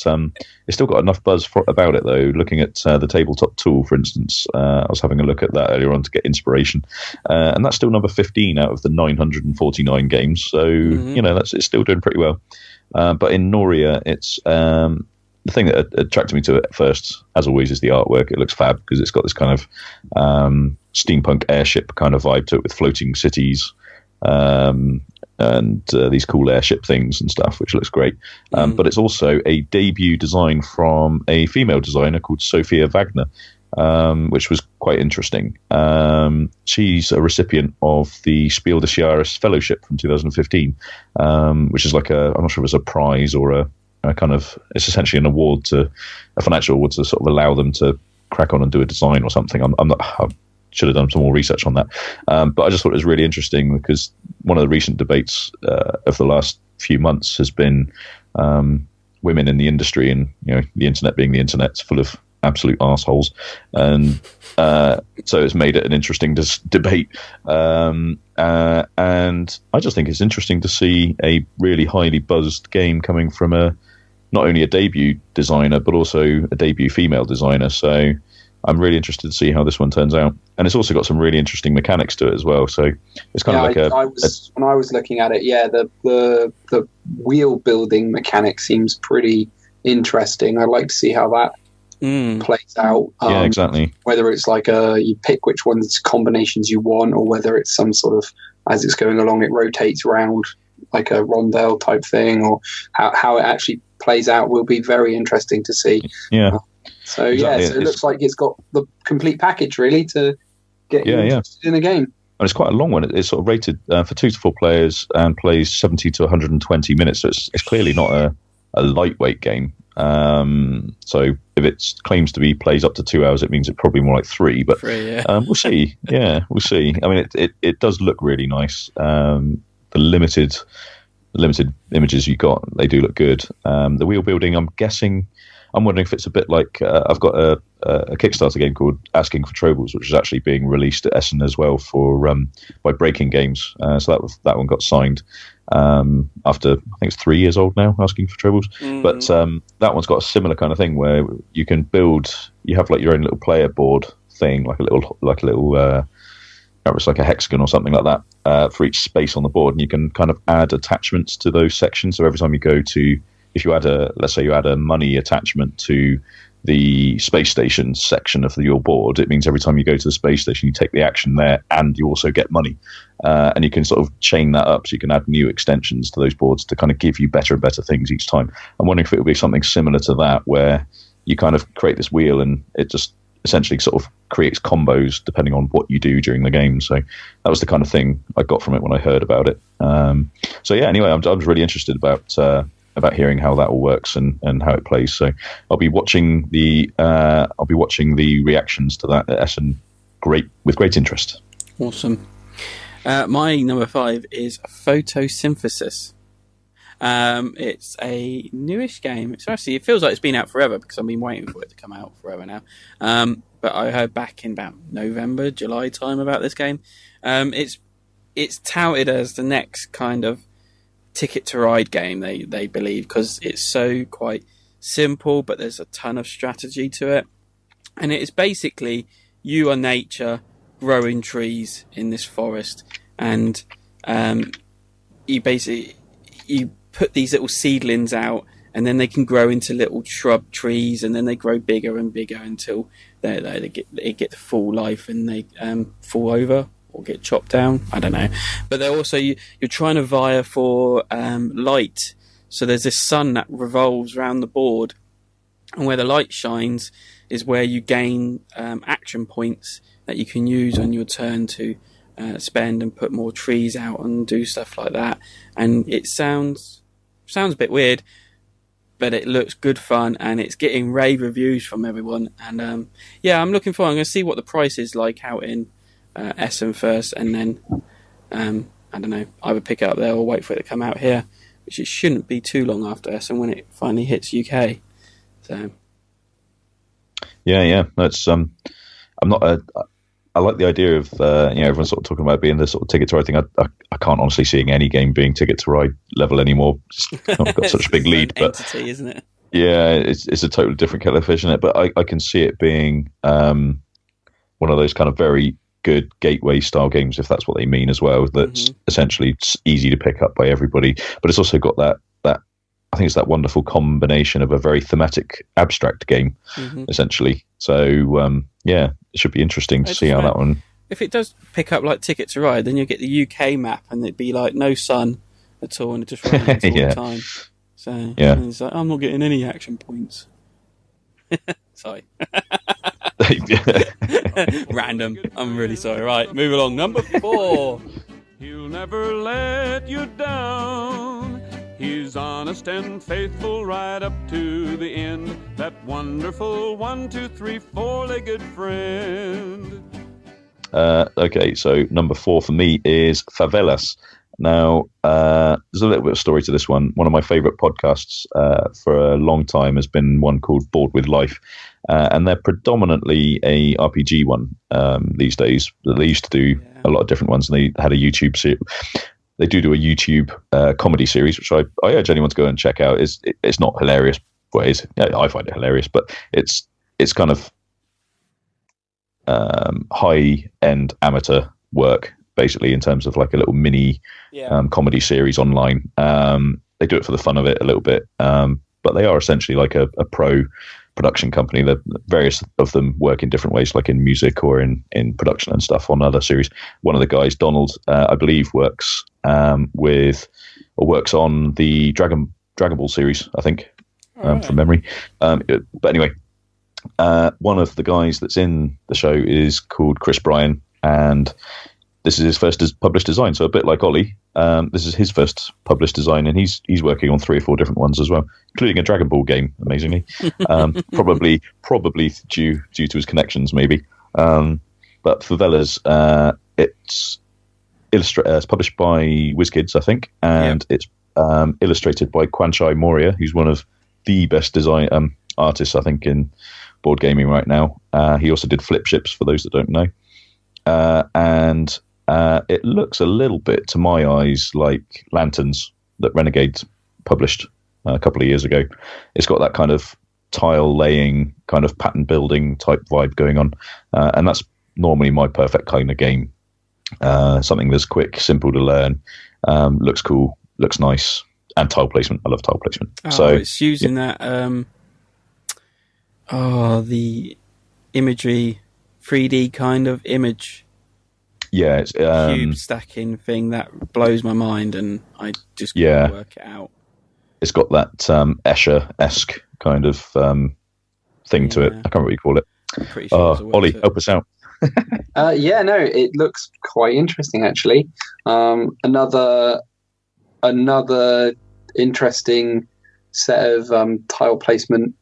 Speaker 2: enough buzz about it though. Looking at the tabletop tool, for instance, I was having a look at that earlier on to get inspiration, and that's still number 15 out of the 949 games. So it's still doing pretty well. But in Noria, it's the thing that attracted me to it at first, as always, is the artwork. It looks fab because it's got this kind of steampunk airship kind of vibe to it with floating cities. And these cool airship things and stuff, which looks great. But it's also a debut design from a female designer called Sophia Wagner, which was quite interesting. She's a recipient of the Spiel des Jahres Fellowship from 2015, which is like I'm not sure if it's a prize or a kind of, it's essentially an award, a financial award to sort of allow them to crack on and do a design or something. I should have done some more research on that. But I just thought it was really interesting because one of the recent debates of the last few months has been women in the industry, and the internet being the internet, it's full of absolute arseholes, and so it's made it an interesting debate. And I just think it's interesting to see a really highly buzzed game coming from not only a debut designer but also a debut female designer. So I'm really interested to see how this one turns out, and it's also got some really interesting mechanics to it as well. So it's kind of like
Speaker 3: when I was looking at it, the wheel building mechanic seems pretty interesting. I'd like to see how that plays out.
Speaker 2: Yeah, exactly.
Speaker 3: Whether it's like you pick which ones combinations you want, or whether it's some sort of, as it's going along, it rotates around like a rondelle type thing, or how it actually plays out will be very interesting to see.
Speaker 2: Yeah.
Speaker 3: So exactly. So it looks like it's got the complete package really to get you interested in a game.
Speaker 2: And it's quite a long one. It's sort of rated for 2 to 4 players and plays 70 to 120 minutes. So it's clearly not a lightweight game. So if it claims to be plays up to 2 hours, it means it's probably more like 3. But we'll see. Yeah, we'll see. I mean, it does look really nice. The limited images you got, they do look good. The wheel building, I'm wondering if it's a bit like I've got a Kickstarter game called Asking for Troubles, which is actually being released at Essen as well by Breaking Games. So that one got signed after, I think it's 3 years old now, Asking for Troubles. But that one's got a similar kind of thing where you can you have like your own little player board thing, like a little it's like a hexagon or something like that for each space on the board, and you can kind of add attachments to those sections. So every time you go to, if you add let's say you add a money attachment to the space station section of your board, it means every time you go to the space station, you take the action there, and you also get money. And you can sort of chain that up, so you can add new extensions to those boards to kind of give you better and better things each time. I'm wondering if it will be something similar to that, where you kind of create this wheel and it just essentially sort of creates combos depending on what you do during the game. So that was the kind of thing I got from it when I heard about it. So yeah, anyway, I was really interested about hearing how that all works and how it plays. So I'll be watching the reactions to that at Essen with great interest.
Speaker 1: Awesome. My number 5 is Photosynthesis. It's a newish game. It feels like it's been out forever because I've been waiting for it to come out forever now. But I heard back in about November, July time about this game. It's touted as the next kind of Ticket to Ride game, they believe, because it's so quite simple, but there's a ton of strategy to it. And it is basically you are nature growing trees in this forest, and you put these little seedlings out, and then they can grow into little shrub trees, and then they grow bigger and bigger until they get to full life, and they fall over or get chopped down. I don't know. But they're also you're trying to vie for light. So there's this sun that revolves around the board, and where the light shines is where you gain action points that you can use on your turn to spend and put more trees out and do stuff like that. And it sounds a bit weird, but it looks good fun, and it's getting rave reviews from everyone. And I'm looking forward. I'm going to see what the price is like out in Essen first, and then I don't know, either pick it up there or wait for it to come out here, which it shouldn't be too long after Essen when it finally hits UK. So yeah,
Speaker 2: that's I like the idea of everyone sort of talking about being the sort of Ticket to Ride thing. I can't honestly see any game being Ticket to Ride level anymore. I've got such a big lead, but
Speaker 1: entity, isn't it?
Speaker 2: Yeah, it's a totally different kettle of fish, isn't it? But I can see it being one of those kind of very good gateway style games, if that's what they mean as well. That's essentially easy to pick up by everybody, but it's also got that I think it's that wonderful combination of a very thematic, abstract game, essentially. So it should be interesting to see how that one.
Speaker 1: If it does pick up like Ticket to Ride, then you'll get the UK map, and it'd be like no sun at all, and it just runs all the time. So it's like, I'm not getting any action points. Sorry. Random. I'm really sorry. Right, move along. Number 4.
Speaker 6: He'll never let you down. He's honest and faithful right up to the end. That wonderful 1, 2, 3, 4-legged friend.
Speaker 2: Okay, so number 4 for me is Favelas. Now, there's a little bit of story to this one. One of my favourite podcasts for a long time has been one called Bored with Life. And they're predominantly a RPG one these days. They used to do a lot of different ones, and they had a YouTube series. They do a YouTube comedy series, which I urge anyone to go and check out. It's not hilarious, well, I find it hilarious, but it's kind of high-end amateur work, basically, in terms of like a little mini comedy series online. They do it for the fun of it a little bit, but they are essentially like a pro production company. Various of them work in different ways, like in music or in production and stuff on other series. One of the guys, Donald, I believe, works on the Dragon Ball series, I think, from memory. But anyway, one of the guys that's in the show is called Chris Bryan, and this is his first published design. So a bit like Ollie, this is his first published design, and he's working on 3 or 4 different ones as well, including a Dragon Ball game, amazingly. Probably due to his connections, maybe. But Favelas, it's published by WizKids, I think, and it's illustrated by Kwanchai Moria, who's one of the best design artists, I think, in board gaming right now. He also did Flip Ships, for those that don't know. And it looks a little bit, to my eyes, like Lanterns that Renegade published a couple of years ago. It's got that kind of tile laying, kind of pattern building type vibe going on, and that's normally my perfect kind of game. Something that's quick, simple to learn, looks cool, looks nice, and tile placement. I love tile placement.
Speaker 1: So it's using that. the imagery, 3D kind of image.
Speaker 2: Yeah, it's
Speaker 1: cube stacking thing that blows my mind, and I just can't work it out.
Speaker 2: It's got that Escher-esque kind of thing to it. I can't remember what you call it.
Speaker 1: I'm pretty sure
Speaker 2: Ollie, help us out.
Speaker 3: No, it looks quite interesting actually. Another interesting set of tile placement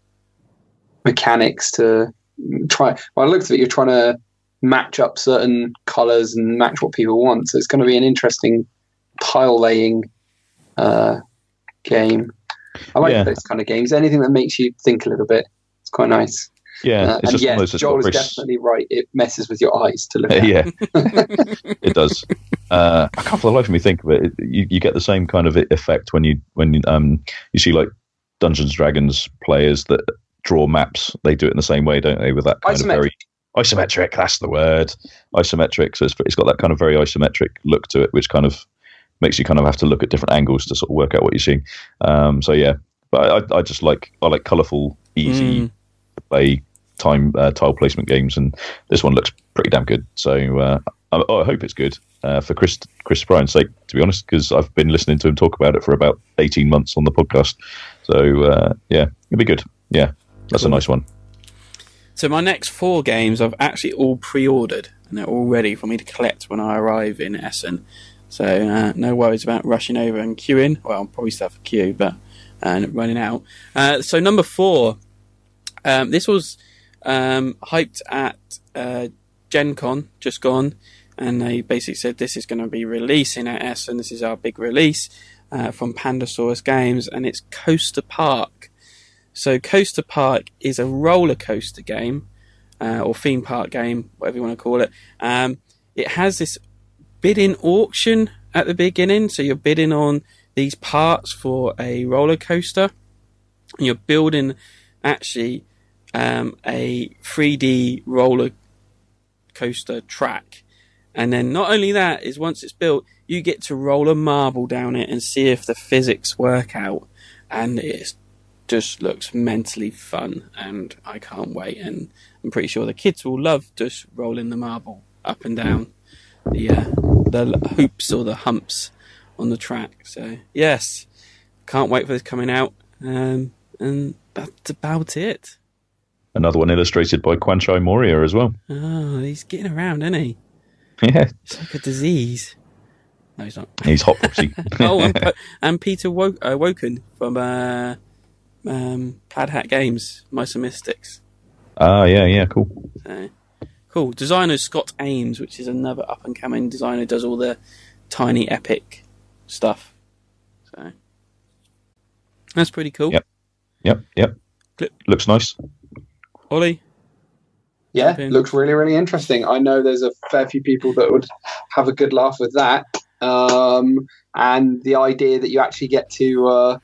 Speaker 3: mechanics to try. Well, I looked at it, you're trying to match up certain colours and match what people want. So it's going to be an interesting tile laying game. I like those kind of games. Anything that makes you think a little bit. It's quite nice.
Speaker 2: Yeah, it's just one of those.
Speaker 3: Joel is definitely right. It messes with your eyes to look at.
Speaker 2: Yeah, it does. I can't for the life of me think of it. You get the same kind of effect when you see like Dungeons and Dragons players that draw maps. They do it in the same way, don't they? With that kind of very isometric. That's the word. Isometric. So it's got that kind of very isometric look to it, which kind of makes you kind of have to look at different angles to sort of work out what you're seeing. So yeah, but I just like colourful, easy to play tile placement games, and this one looks pretty damn good. So I hope it's good for Chris Bryan's sake, to be honest, because I've been listening to him talk about it for about 18 months on the podcast. So yeah, it'll be good. Yeah, that's a nice one.
Speaker 1: So my next 4 games I've actually all pre-ordered, and they're all ready for me to collect when I arrive in Essen. So no worries about rushing over and queuing. Well, I'll probably still have a queue, but running out. So number 4, this was hyped at Gen Con, just gone, and they basically said this is going to be releasing at Essen. This is our big release from Pandasaurus Games, and it's Coaster Park. So Coaster Park is a roller coaster game, or theme park game, whatever you want to call it. It has this bidding auction at the beginning, so you're bidding on these parts for a roller coaster, and you're building actually a 3D roller coaster track. And then not only that, is once it's built, you get to roll a marble down it and see if the physics work out, and it just looks mentally fun, and I can't wait. And I'm pretty sure the kids will love just rolling the marble up and down the hoops or the humps on the track. So yes, can't wait for this coming out, and that's about it.
Speaker 2: Another one illustrated by Kwanchai Moria as well.
Speaker 1: Oh, he's getting around, isn't he?
Speaker 2: Yeah.
Speaker 1: It's like a disease. No, he's not.
Speaker 2: He's hot boxy.
Speaker 1: and Peter Woken from Plaid Hat Games, Mice and Mystics.
Speaker 2: Yeah, cool.
Speaker 1: So, cool. Designer Scott Ames, which is another up-and-coming designer, does all the tiny epic stuff. So that's pretty cool.
Speaker 2: Yep. Looks nice.
Speaker 1: Ollie?
Speaker 3: Yeah, looks really, really interesting. I know there's a fair few people that would have a good laugh with that. And the idea that you actually get to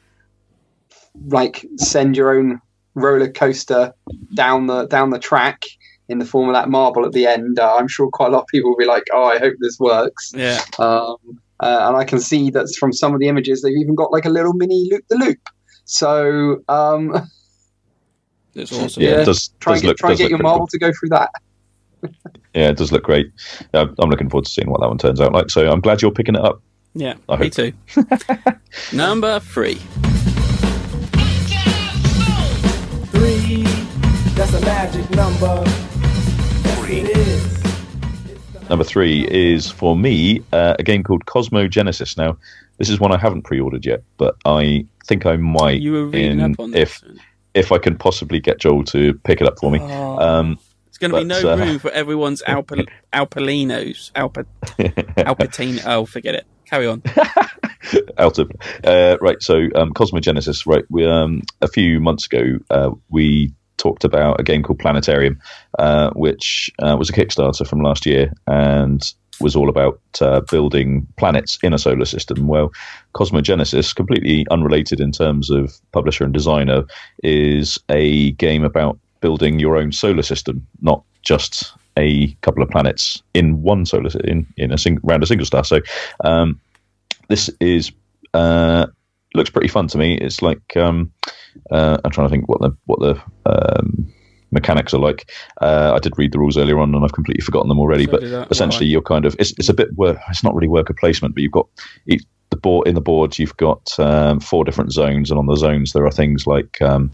Speaker 3: send your own roller coaster down the track in the form of that marble at the end. I'm sure quite a lot of people will be like, "Oh, I hope this works."
Speaker 1: Yeah.
Speaker 3: And I can see that from some of the images, they've even got like a little mini loop-the-loop. So.
Speaker 1: It's awesome.
Speaker 2: Yeah, it does.
Speaker 3: Try and get your marble to go through that.
Speaker 2: Yeah, it does look great. I'm looking forward to seeing what that one turns out like. So I'm glad you're picking it up.
Speaker 1: Yeah, me too. Number 3.
Speaker 4: 3, that's a magic number. Yes, it is.
Speaker 2: Number 3 is, for me, a game called Cosmogenesis. Now, this is one I haven't pre-ordered yet, but I think I might.
Speaker 1: You were reading up on this.
Speaker 2: If I can possibly get Joel to pick it up for me.
Speaker 1: There's going to be no room for everyone's Alpalinos. Alpatine. Oh, forget it. Carry on.
Speaker 2: Right, so Cosmogenesis, right. We, a few months ago, we talked about a game called Planetarium, which was a Kickstarter from last year and was all about building planets in a solar system. Well, Cosmogenesis, completely unrelated in terms of publisher and designer, is a game about building your own solar system, not just a couple of planets in one solar around a single star. So this is looks pretty fun to me. It's like I'm trying to think what the mechanics are like. I did read the rules earlier on, and I've completely forgotten them already. But essentially, you're kind of it's a bit it's not really worker placement, but you've got the boards. You've got 4 different zones, and on the zones there are things like a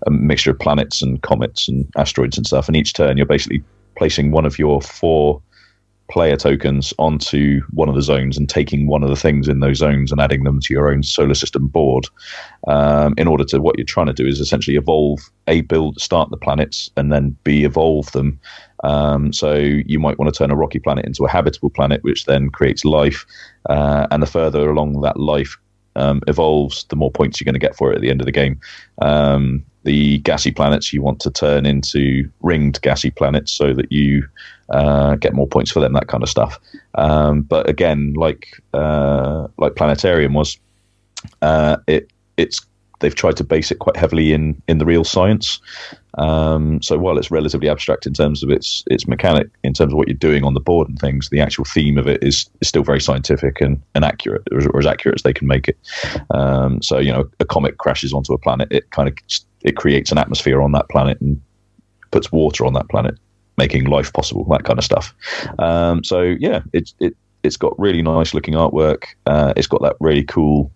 Speaker 2: mixture of planets and comets and asteroids and stuff. And each turn, you're basically placing one of your 4 player tokens onto one of the zones and taking one of the things in those zones and adding them to your own solar system board. In order to, what you're trying to do is essentially evolve start the planets, and then evolve them. So you might want to turn a rocky planet into a habitable planet, which then creates life. And the further along that life evolves, the more points you're going to get for it at the end of the game. The gassy planets you want to turn into ringed gassy planets so that you get more points for them, that kind of stuff. But again, like Planetarium was, they've tried to base it quite heavily in the real science. So while it's relatively abstract in terms of its mechanic, in terms of what you're doing on the board and things, the actual theme of it is still very scientific and accurate, or as accurate as they can make it. So a comet crashes onto a planet, it creates an atmosphere on that planet and puts water on that planet, making life possible, that kind of stuff. So yeah, it's got really nice looking artwork. It's got that really cool,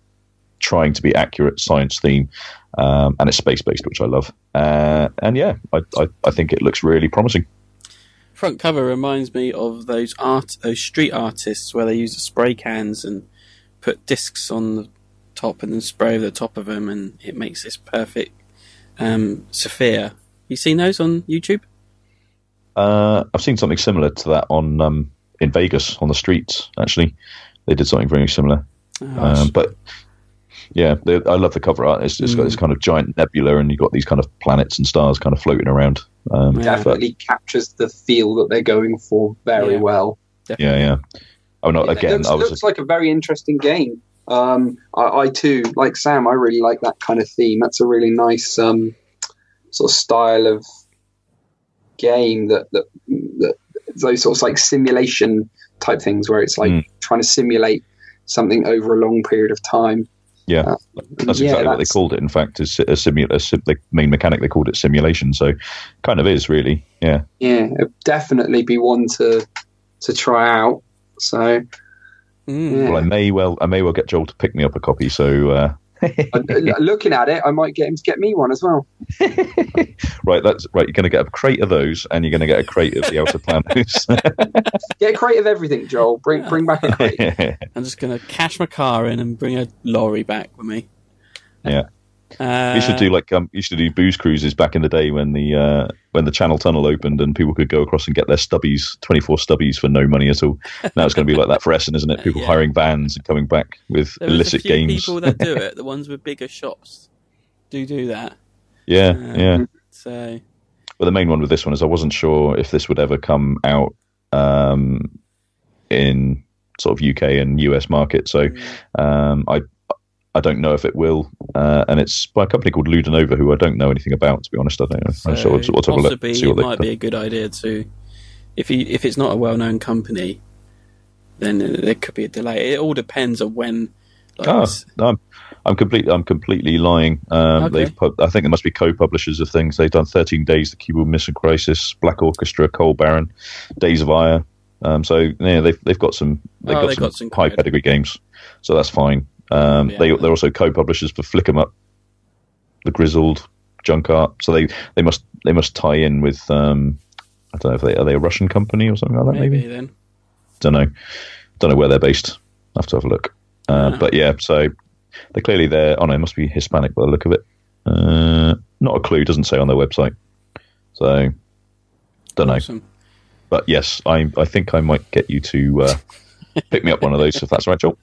Speaker 2: trying to be accurate science theme, and it's space based, which I love. And yeah, I think it looks really promising.
Speaker 1: Front cover reminds me of those street artists where they use the spray cans and put discs on the top and then spray over the top of them, and it makes this perfect sphere. You seen those on YouTube?
Speaker 2: I've seen something similar to that on in Vegas on the streets. Actually, they did something very similar. But yeah, I love the cover art. It's got this kind of giant nebula, and you've got these kind of planets and stars kind of floating around.
Speaker 3: Definitely captures the feel that they're going for very well.
Speaker 1: Definitely.
Speaker 2: Yeah. Oh no! Again,
Speaker 3: it looks like a very interesting game. I too, like Sam, I really like that kind of theme. That's a really nice sort of style of game that those sorts of like simulation type things where it's like trying to simulate something over a long period of time.
Speaker 2: Yeah, that's exactly what they called it. In fact, is the main mechanic, they called it simulation. So, kind of is really, yeah.
Speaker 3: Yeah, it'd definitely be one to try out. So,
Speaker 2: well, I may well get Joel to pick me up a copy. So,
Speaker 3: looking at it, I might get him to get me one as well.
Speaker 2: Right, that's right. You're going to get a crate of those, and you're going to get a crate of the Outer Planets.
Speaker 3: Get a crate of everything, Joel. Bring back a crate.
Speaker 1: I'm just going to cash my car in and bring a lorry back with me.
Speaker 2: Yeah. We should do used to do booze cruises back in the day when the Channel Tunnel opened and people could go across and get their stubbies, 24 stubbies for no money at all. Now it's going to be like that for Essen, isn't it? People hiring vans and coming back with illicit games.
Speaker 1: People that do it, the ones with bigger shops, do that.
Speaker 2: Yeah.
Speaker 1: So,
Speaker 2: but the main one with this one is I wasn't sure if this would ever come out in sort of UK and US market. So I don't know if it will, and it's by a company called Ludonova, who I don't know anything about, to be honest. I don't know. So we'll have a look.
Speaker 1: Possibly, it might be a good idea to, if it's not a well-known company, then there could be a delay. It all depends on when.
Speaker 2: I'm completely lying.
Speaker 1: Okay.
Speaker 2: I think they must be co-publishers of things. They've done 13 Days, The Cuban Missile Crisis, Black Orchestra, Coal Baron, Days of Ire. So yeah, they've got some high pedigree games. So that's fine. They're also co-publishers for Flick 'em Up, The Grizzled, Junk Art. So they must tie in with I don't know if are they a Russian company or something like that. Maybe
Speaker 1: then.
Speaker 2: Don't know where they're based. I'll have to have a look. But yeah, so they're clearly there. Oh no, it must be Hispanic by the look of it. Not a clue. Doesn't say on their website. So don't
Speaker 1: Awesome.
Speaker 2: know. But yes, I think I might get you to pick me up one of those if that's right, Joel.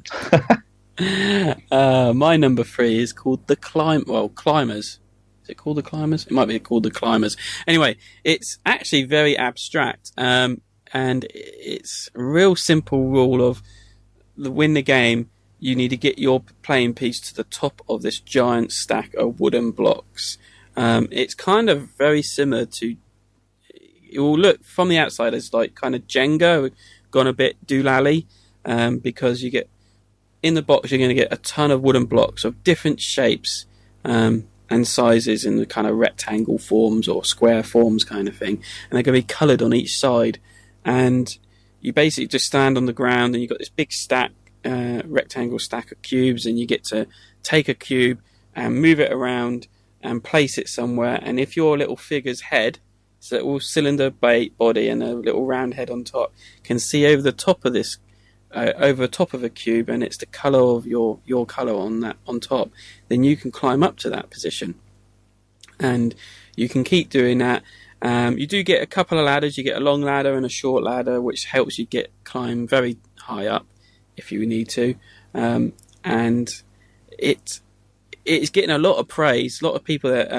Speaker 1: My number 3 is called Climbers. Is it called The Climbers? It might be called The Climbers. Anyway, it's actually very abstract, and it's a real simple rule of win the game. You need to get your playing piece to the top of this giant stack of wooden blocks. It's kind of very similar to. It will look from the outside as like kind of Jenga, gone a bit doolally, because you get. In the box, you're going to get a ton of wooden blocks of different shapes, and sizes in the kind of rectangle forms or square forms kind of thing, and they're going to be coloured on each side. And you basically just stand on the ground, and you've got this big stack, rectangle stack of cubes, and you get to take a cube and move it around and place it somewhere. And if your little figure's head, so a little cylinder body and a little round head on top, can see over the top of this, over the top of a cube, and it's the colour of your colour on top, then you can climb up to that position, and you can keep doing that. You do get a couple of ladders. You get a long ladder and a short ladder, which helps you climb very high up if you need to. And it's getting a lot of praise. A lot of people that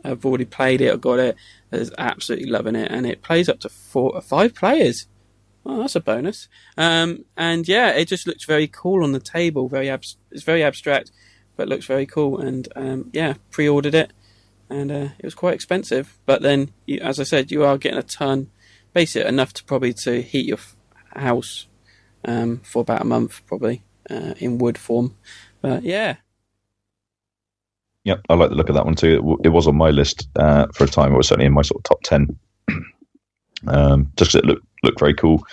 Speaker 1: have already played it or got it is absolutely loving it, and it plays up to 4 or 5 players. Oh, that's a bonus. And yeah, it just looks very cool on the table. It's very abstract, but looks very cool. And yeah, pre-ordered it, and it was quite expensive. But then, as I said, you are getting a ton, basically enough to heat your house for about a month, probably in wood form. But yeah.
Speaker 2: Yep, I like the look of that one too. It was on my list for a time. It was certainly in my sort of top 10. Just because it looked very cool.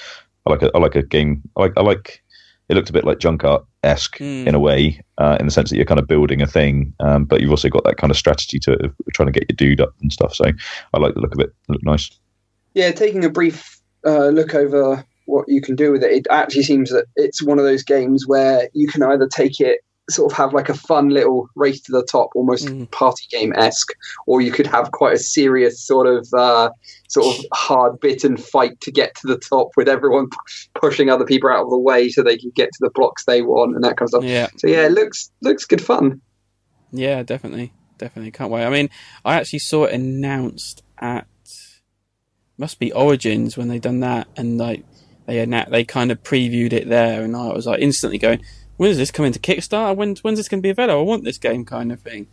Speaker 2: I like a game. I like. It looked a bit like junk art-esque in a way, in the sense that you're kind of building a thing, but you've also got that kind of strategy to it of trying to get your dude up and stuff. So I like the look of it. It looked nice.
Speaker 3: Yeah, taking a brief look over what you can do with it, it actually seems that it's one of those games where you can either take it, sort of have like a fun little race to the top, almost party game-esque, or you could have quite a serious sort of hard bitten fight to get to the top, with everyone pushing other people out of the way so they can get to the blocks they want and that kind of stuff.
Speaker 1: Yeah.
Speaker 3: So yeah, it looks good fun.
Speaker 1: Yeah, definitely can't wait. I mean, I actually saw it announced at, must be Origins when they done that, and like they kind of previewed it there, and I was like instantly going, when does this come into Kickstarter? When's this going to be available? I want this game, kind of thing.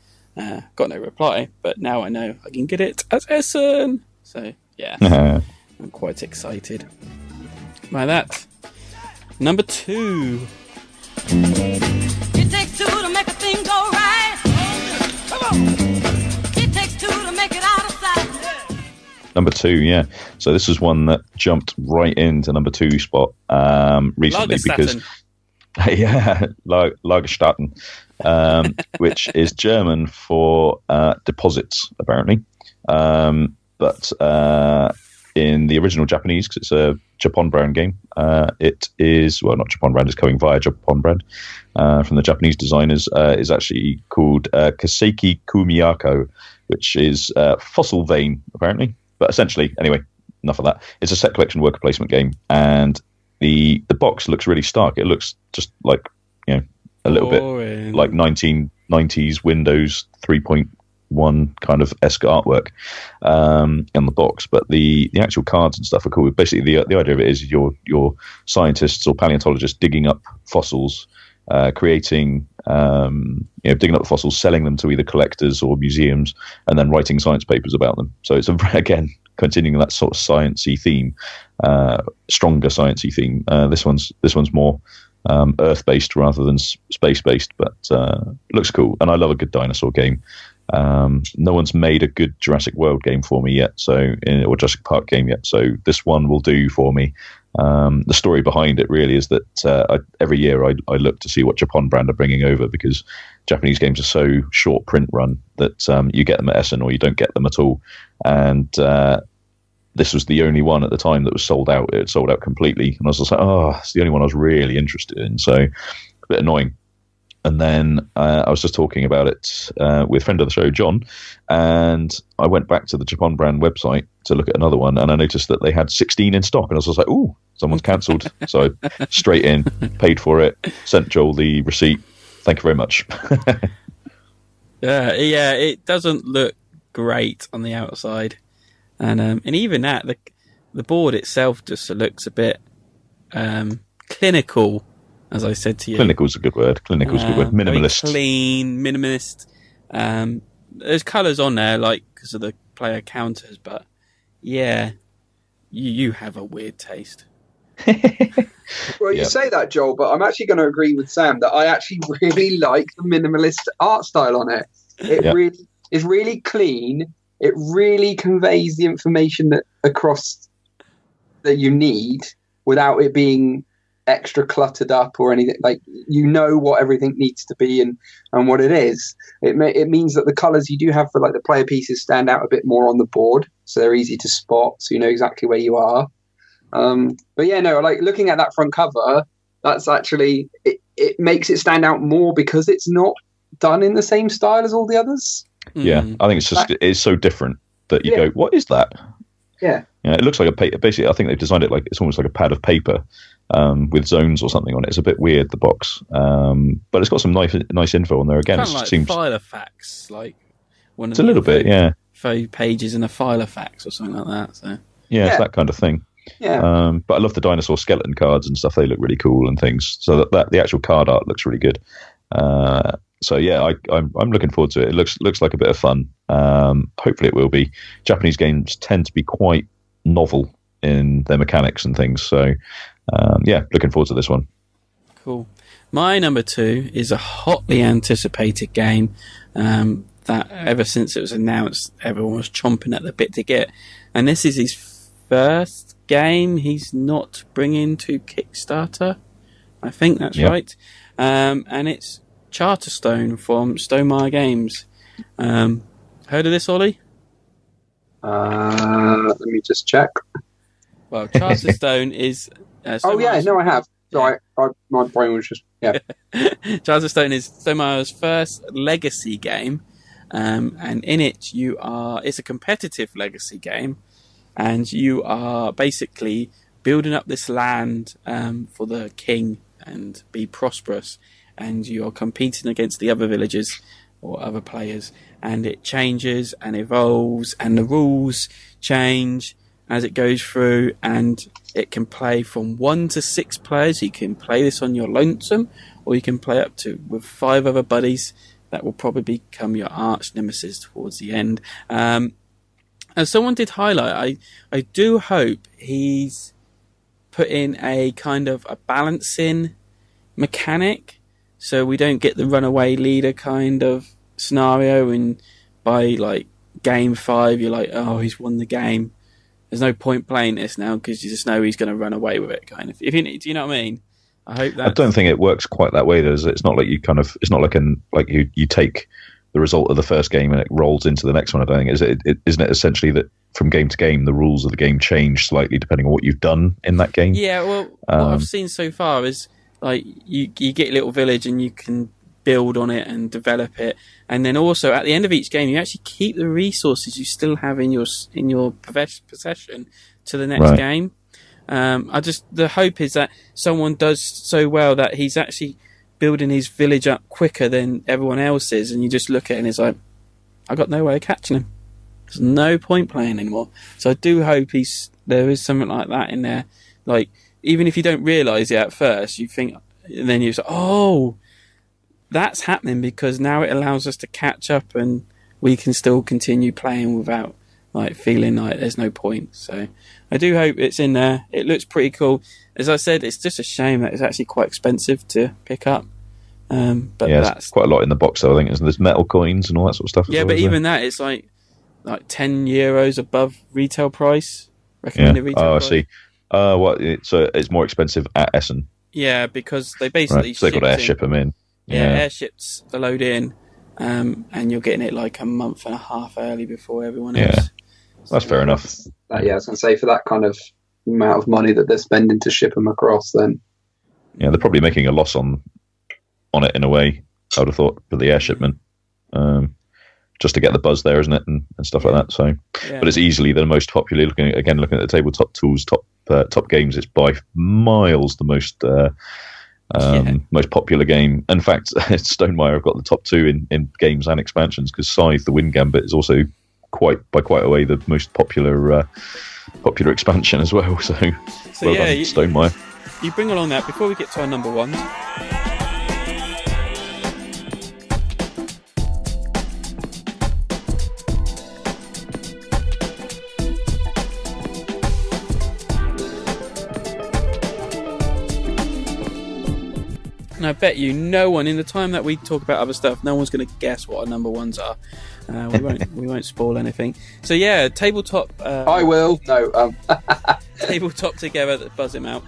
Speaker 1: Got no reply, but now I know I can get it at Essen. So, yeah, I'm quite excited by that. Number 2.
Speaker 7: It takes 2 to make a thing go right. Come on. It takes 2 to make it out of sight.
Speaker 2: Number 2, yeah. So this is one that jumped right into number 2 spot recently because... Yeah, Lagerstätten, which is German for deposits, apparently. But in the original Japanese, because it's a Japan brand game, it is, well, not Japan brand, it's coming via Japan brand, from the Japanese designers, is actually called Kaseki Kumiyako, which is fossil vein, apparently. But essentially, anyway, enough of that. It's a set collection worker placement game, and the box looks really stark. It looks just like, a little bit like 1990s Windows 3.1 kind of esque artwork in the box. But the actual cards and stuff are cool. Basically, the idea of it is your scientists or paleontologists digging up fossils, creating, digging up the fossils, selling them to either collectors or museums, and then writing science papers about them. So it's again, continuing that sort of sciencey theme, stronger sciencey theme. This one's more Earth-based rather than space-based, but looks cool. And I love a good dinosaur game. No one's made a good Jurassic World game for me yet, or Jurassic Park game yet. So this one will do for me. The story behind it really is that every year I look to see what Japan brand are bringing over, because Japanese games are so short print run that you get them at Essen or you don't get them at all. And this was the only one at the time that was sold out. It sold out completely. And I was just like, it's the only one I was really interested in. So a bit annoying. And then I was just talking about it with friend of the show, John, and I went back to the Japan brand website to look at another one, and I noticed that they had 16 in stock, and I was just like, ooh, someone's cancelled. So I straight in, paid for it, sent Joel the receipt. Thank you very much.
Speaker 1: Yeah, it doesn't look great on the outside. And even that, the board itself just looks a bit clinical, as I said to you.
Speaker 2: Clinical's a good word. Minimalist.
Speaker 1: Very clean, minimalist. There's colours on there, like, because of the player counters, but yeah, you have a weird taste.
Speaker 3: Well, you say that, Joel, but I'm actually going to agree with Sam that I actually really like the minimalist art style on it. It is really clean. It really conveys the information across that you need without it being extra cluttered up or anything. Like, you know what everything needs to be and what it is. It means that the colours you do have for like the player pieces stand out a bit more on the board, so they're easy to spot, so you know exactly where you are. But yeah, no, like looking at that front cover, that's actually it makes it stand out more because it's not done in the same style as all the others.
Speaker 2: Yeah, I think it's so different that you go, what is that?
Speaker 3: Yeah.
Speaker 2: Yeah, it looks like a paper. Basically, I think they've designed it like it's almost like a pad of paper with zones or something on it. It's a bit weird, the box, but it's got some nice info on there. Again,
Speaker 1: kind
Speaker 2: it
Speaker 1: of like
Speaker 2: seems
Speaker 1: Filofax, like one of
Speaker 2: it's a little bit, yeah,
Speaker 1: few pages in a Filofax or something like that. So
Speaker 2: yeah, it's that kind of thing.
Speaker 3: Yeah.
Speaker 2: But I love the dinosaur skeleton cards and stuff. They look really cool and things. So that the actual card art looks really good. So yeah, I'm looking forward to it. It looks like a bit of fun. Hopefully it will be. Japanese games tend to be quite novel in their mechanics and things. So yeah, looking forward to this one.
Speaker 1: Cool. My number 2 is a hotly anticipated game that ever since it was announced, everyone was chomping at the bit to get. And this is his first game he's not bringing to Kickstarter. I think that's right. And it's Charterstone from Stonemaier Games. Heard of this, Ollie?
Speaker 3: Let me just check.
Speaker 1: Well, Charterstone is...
Speaker 3: oh yeah, no, I have. Sorry, my brain was just... Yeah.
Speaker 1: Charterstone is Stonemeier's first legacy game. And in it, it's a competitive legacy game. And you are basically building up this land for the king and be prosperous. And you are competing against the other villagers or other players. And it changes and evolves. And the rules change as it goes through. And it can play from 1 to 6 players. You can play this on your lonesome. Or you can play up to with 5 other buddies. That will probably become your arch nemesis towards the end. As someone did highlight, I do hope he's put in a kind of a balancing mechanic, so we don't get the runaway leader kind of scenario, and by like game 5 you're like, oh, he's won the game. There's no point playing this now because you just know he's going to run away with it, kind of. Do you know what I mean? I hope that.
Speaker 2: I don't think it works quite that way. It's not like you kind of. It's not like you take the result of the first game and it rolls into the next one. I don't think isn't it essentially that from game to game the rules of the game change slightly depending on what you've done in that game.
Speaker 1: Yeah, well, what I've seen so far is like you get a little village and you can build on it and develop it, and then also at the end of each game you actually keep the resources you still have in your possession to the next game. The hope is that someone does so well that he's actually building his village up quicker than everyone else is, and you just look at it and it's like, I got no way of catching him. There's no point playing anymore. So I do hope there is something like that in there. Like, even if you don't realise it at first, you think, and then you say, oh, that's happening because now it allows us to catch up and we can still continue playing without like feeling like there's no point. So I do hope it's in there. It looks pretty cool. As I said, it's just a shame that it's actually quite expensive to pick up. But
Speaker 2: yeah,
Speaker 1: that's
Speaker 2: quite a lot in the box though. I think there's metal coins and all that sort of stuff.
Speaker 1: Yeah, but even that, it's like €10 above retail price. Recommended retail price.
Speaker 2: I see. It's more expensive at Essen.
Speaker 1: Yeah, because they basically
Speaker 2: so they've got to airship them in.
Speaker 1: Yeah, airships the load in, and you're getting it like a month and a half early before everyone else.
Speaker 2: Yeah, that's fair enough.
Speaker 3: I was going to say, for that kind of amount of money that they're spending to ship them across, then
Speaker 2: yeah, they're probably making a loss on it in a way. I would have thought for the air shipment, just to get the buzz there, isn't it, and stuff like that. So, but it's easily the most popular. Looking at the tabletop tools, top games, it's by miles the most. Most popular game. In fact, Stonemaier have got the top 2 in games and expansions because Scythe, the Wind Gambit, is also quite a way the most popular expansion as well. So well done, Stonemaier.
Speaker 1: You bring along that before we get to our number 1s. And I bet you no one, in the time that we talk about other stuff, no one's going to guess what our number ones are. We won't spoil anything. So yeah, tabletop.
Speaker 3: I will. No.
Speaker 1: Tabletop Together, buzz him out.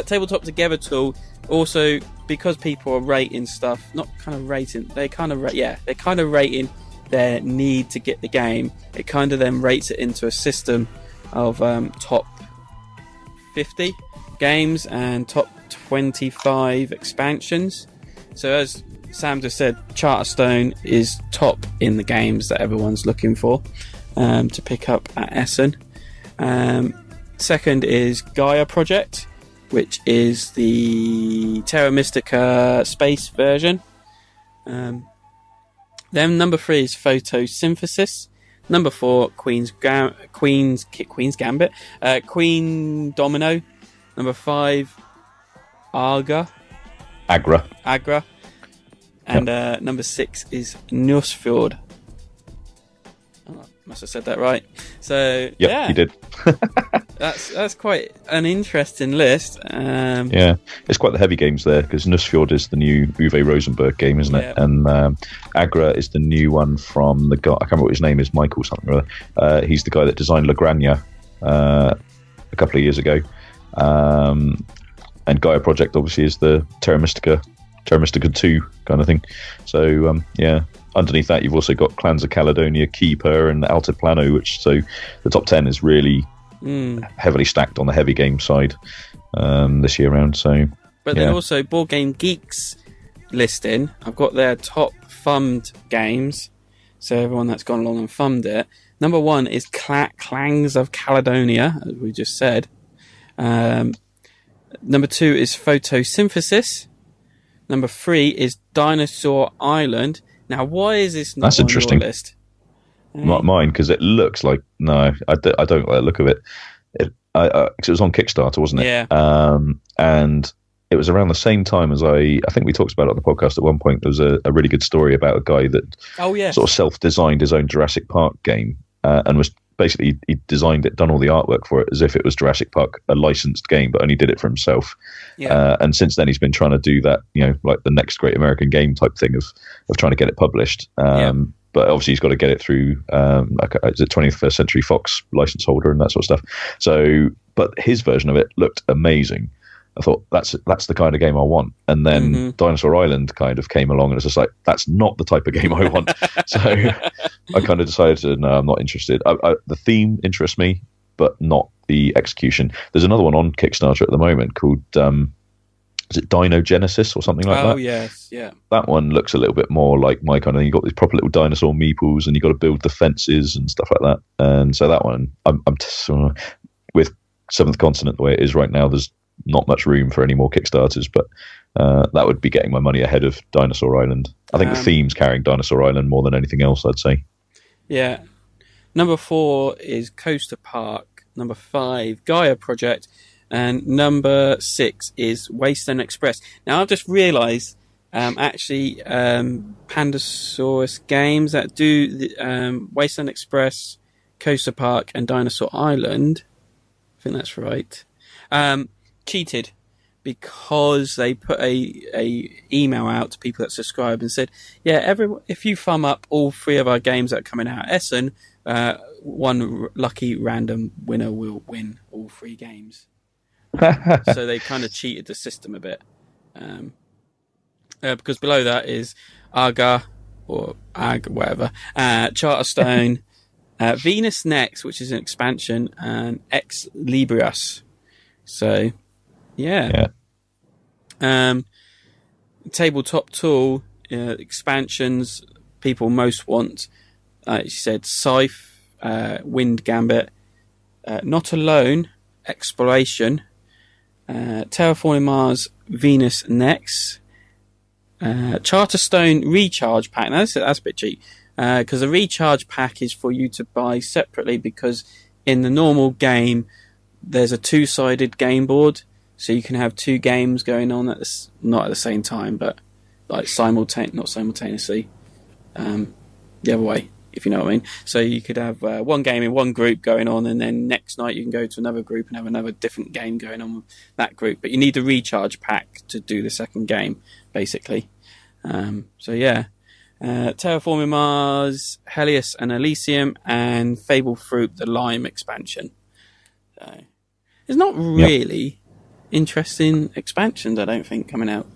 Speaker 1: Tabletop Together tool. Also, because people are rating stuff, not kind of rating. They're kind of rating their need to get the game. It kind of then rates it into a system of top 50 games and top 25 expansions. So as Sam just said, Charterstone is top in the games that everyone's looking for to pick up at Essen. Second is Gaia Project, which is the Terra Mystica space version. Then number 3 is Photosynthesis. Number 4, Queen's Gambit, Queen Domino. Number 5, Agra. And number 6 is Nusfjord. Oh, must have said that right. So yeah,
Speaker 2: you did.
Speaker 1: that's quite an interesting list.
Speaker 2: Yeah, it's quite the heavy games there, because Nusfjord is the new Uwe Rosenberg game, isn't it?
Speaker 1: Yeah.
Speaker 2: And Agra is the new one from the guy, I can't remember what his name is, Michael something or other. He's the guy that designed La Granja a couple of years ago. And Gaia Project obviously is the Terra Mystica 2 kind of thing. So yeah, underneath that you've also got Clans of Caledonia, Keeper, and Altiplano, so the top 10 is really heavily stacked on the heavy game side this year round. So,
Speaker 1: but then also Board Game Geek's listing, I've got their top thumbed games. So everyone that's gone along and thumbed it. Number 1 is Clans of Caledonia, as we just said. Number 2 is Photosynthesis. Number 3 is Dinosaur Island. Now, why is this not on your list?
Speaker 2: Not mine, because it looks like... No, I don't like the look of it. Because it was on Kickstarter, wasn't it?
Speaker 1: Yeah.
Speaker 2: And it was around the same time as I think we talked about it on the podcast at one point. There was a really good story about a guy that sort of self-designed his own Jurassic Park game and was... Basically, he designed it, done all the artwork for it as if it was Jurassic Park, a licensed game, but only did it for himself.
Speaker 1: Yeah.
Speaker 2: And since then, he's been trying to do that, like the next great American game type thing of trying to get it published. But obviously, he's got to get it through it's a 21st Century Fox license holder and that sort of stuff. So, but his version of it looked amazing. I thought that's the kind of game I want. And then Dinosaur Island kind of came along, and it's just like, that's not the type of game I want. So I kind of decided, no, I'm not interested. The theme interests me, but not the execution. There's another one on Kickstarter at the moment called, is it Dino Genesis or something like that?
Speaker 1: Oh, yes, yeah.
Speaker 2: That one looks a little bit more like my kind of thing. You've got these proper little dinosaur meeples, and you've got to build the fences and stuff like that. And so that one, with Seventh Continent the way it is right now, there's not much room for any more Kickstarters, but that would be getting my money ahead of Dinosaur Island. I think the theme's carrying Dinosaur Island more than anything else, I'd say.
Speaker 1: Yeah. Number 4 is Coaster Park. Number 5, Gaia Project. And number 6 is Wasteland Express. Now, I've just realised, Pandasaurus Games that do the, Wasteland Express, Coaster Park, and Dinosaur Island, I think that's right, cheated, because they put a email out to people that subscribe and said, if you thumb up all 3 of our games that are coming out at Essen, one lucky random winner will win all 3 games. So they kind of cheated the system a bit, because below that is Aga or Ag, whatever, Charterstone, Venus Next, which is an expansion, and Ex Libris. So yeah. Tabletop tool expansions people most want. She said Scythe, Wind Gambit, Not Alone, Exploration, Terraforming Mars, Venus Next, Charterstone Recharge Pack. Now that's a bit cheap, because the Recharge Pack is for you to buy separately, because in the normal game there's a 2-sided game board, so you can have 2 games going on not at the same time, but like not simultaneously, the other way. if you know what I mean. So you could have one game in one group going on, and then next night you can go to another group and have another different game going on with that group. But you need the recharge pack to do the second game, basically. So yeah, Terraforming Mars, Helios and Elysium, and Fable Fruit, the Lime expansion. So it's not really interesting expansions, I don't think, coming out.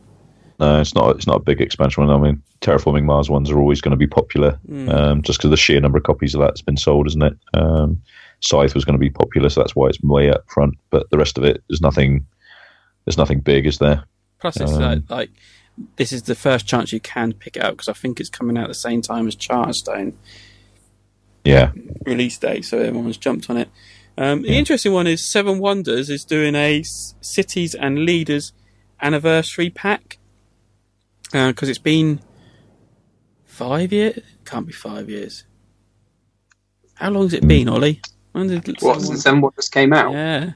Speaker 2: No, it's not. It's not a big expansion one. I mean, Terraforming Mars ones are always going to be popular, just because the sheer number of copies of that's been sold, isn't it? Scythe was going to be popular, so that's why it's way up front. But the rest of it, there's nothing. There's nothing big, is there?
Speaker 1: Plus, it's like this is the first chance you can pick it out, because I think it's coming out at the same time as Charterstone.
Speaker 2: Yeah.
Speaker 1: Release date, so everyone's jumped on it. The interesting one is Seven Wonders is doing a Cities and Leaders anniversary pack. Because it's been 5 years? Can't be 5 years. How long's it been, Ollie? When did
Speaker 3: the Seven Wonders came out?
Speaker 1: Yeah.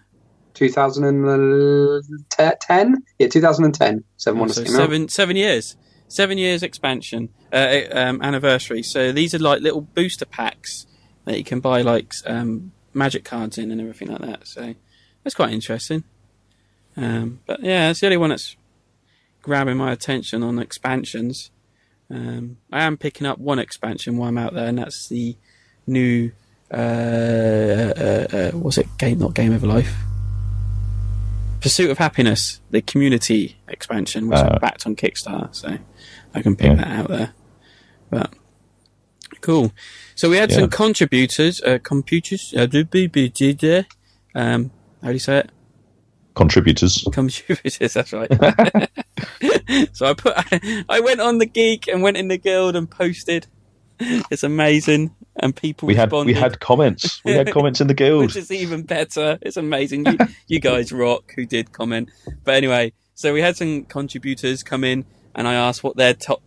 Speaker 3: 2010? Yeah, 2010. Seven Wonders came out.
Speaker 1: 7 years. 7 years expansion. Anniversary. So these are like little booster packs that you can buy like magic cards in and everything like that. So that's quite interesting. But yeah, it's the only one that's grabbing my attention on expansions. I am picking up one expansion while I'm out there, and that's the new what's it? Not Game of Life. Pursuit of Happiness, the community expansion, which I backed on Kickstarter, so I can pick that out there. But cool. So we had some contributors. How do you say it?
Speaker 2: Contributors,
Speaker 1: that's right. So I went on the Geek and went in the Guild and posted. It's amazing, and people responded.
Speaker 2: We had comments. We had comments in the Guild,
Speaker 1: which is even better. It's amazing. You guys rock. Who did comment? But anyway, so we had some contributors come in, and I asked what their top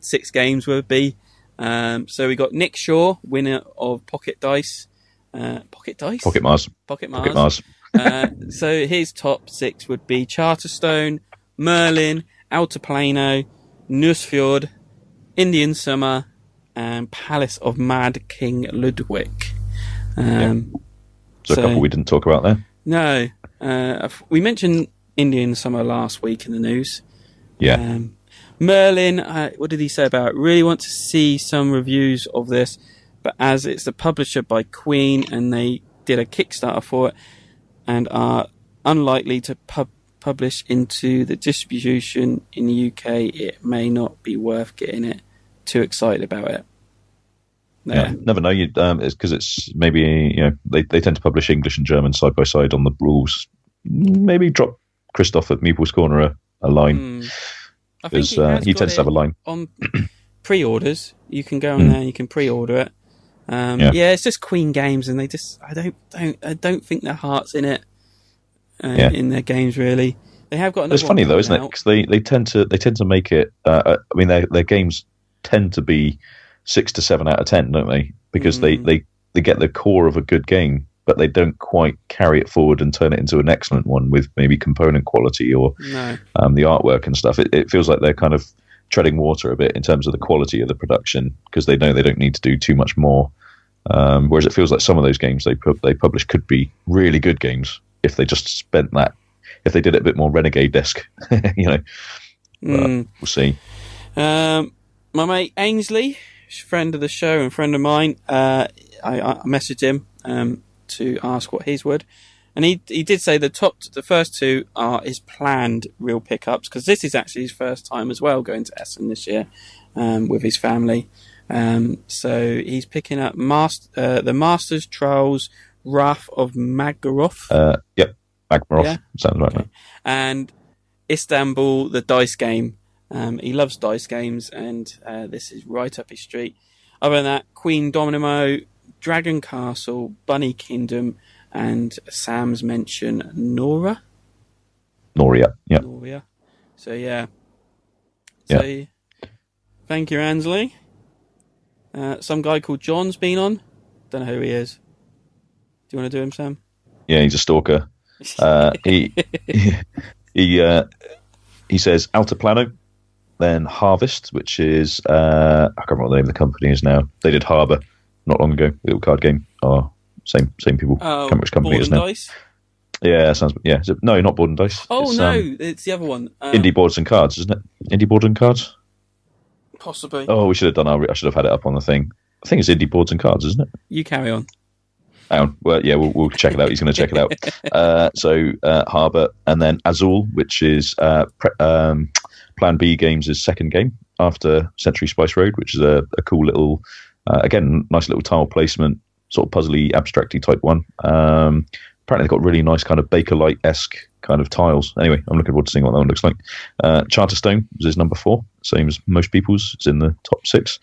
Speaker 1: 6 games would be. So we got Nick Shaw, winner of Pocket Mars. So his top 6 would be Charterstone, Merlin, Altiplano, Nusfjord, Indian Summer, and Palace of Mad King Ludwig.
Speaker 2: So a couple we didn't talk about there.
Speaker 1: No. We mentioned Indian Summer last week in the news.
Speaker 2: Yeah.
Speaker 1: Merlin, what did he say about it? Really want to see some reviews of this, but as it's the publisher by Queen and they did a Kickstarter for it, and are unlikely to publish into the distribution in the UK, it may not be worth getting it too excited about it.
Speaker 2: Yeah, never know. It's because it's maybe they tend to publish English and German side by side on the rules. Maybe drop Christoph at Meeple's Corner a line, because he tends to have a line
Speaker 1: on pre-orders. You can go on there and you can pre-order it. It's just Queen games, and they just I don't think their heart's in it in their games really. They have got another.
Speaker 2: It's funny though, isn't it? Because they tend to make it. I mean, their games tend to be 6 to 7 out of 10, don't they? Because they get the core of a good game, but they don't quite carry it forward and turn it into an excellent one with maybe component quality or the artwork and stuff. It feels like they're kind of treading water a bit in terms of the quality of the production, because they know they don't need to do too much more. Whereas it feels like some of those games they publish could be really good games if they just spent that, if they did it a bit more Renegade-esque, We'll see.
Speaker 1: My mate Ainsley, friend of the show and friend of mine, I messaged him to ask what his would, and he did say the first 2 are his planned real pickups, because this is actually his first time as well going to Essen this year with his family. So he's picking up the Masters Trials Wrath of Magdaroth.
Speaker 2: Magdaroth sounds right.
Speaker 1: Okay. And Istanbul, the dice game. He loves dice games, and this is right up his street. Other than that, Queen Domino, Dragon Castle, Bunny Kingdom, and Sam's mention Noria.
Speaker 2: Yeah.
Speaker 1: Noria. So yeah. So thank you, Ansley. Some guy called John's been on. Don't know who he is. Do you want to do him, Sam?
Speaker 2: Yeah, he's a stalker. He says Altiplano. Then Harvest, which is I can't remember what the name of the company is now. They did Harbour not long ago, little card game. Same people. Can't remember which company it is now.
Speaker 1: Dice?
Speaker 2: Yeah, sounds. Yeah, no, not Board and Dice.
Speaker 1: Oh no, it's the other one.
Speaker 2: Indie Boards and Cards, isn't it? Indie Boards and Cards.
Speaker 1: Possibly.
Speaker 2: Oh, we should have done. I should have had it up on the thing. I think it's Indie Boards and Cards, isn't it?
Speaker 1: You carry on.
Speaker 2: Well, yeah, we'll check it out. He's going to check it out. So Harbour, and then Azul, which is Plan B Games' second game after Century Spice Road, which is a cool little, again, nice little tile placement, sort of puzzly, abstracty type one. Apparently they've got really nice kind of Bakelite-esque kind of tiles. Anyway, I'm looking forward to seeing what that one looks like. Charterstone is number 4, same as most people's. It's in the top 6.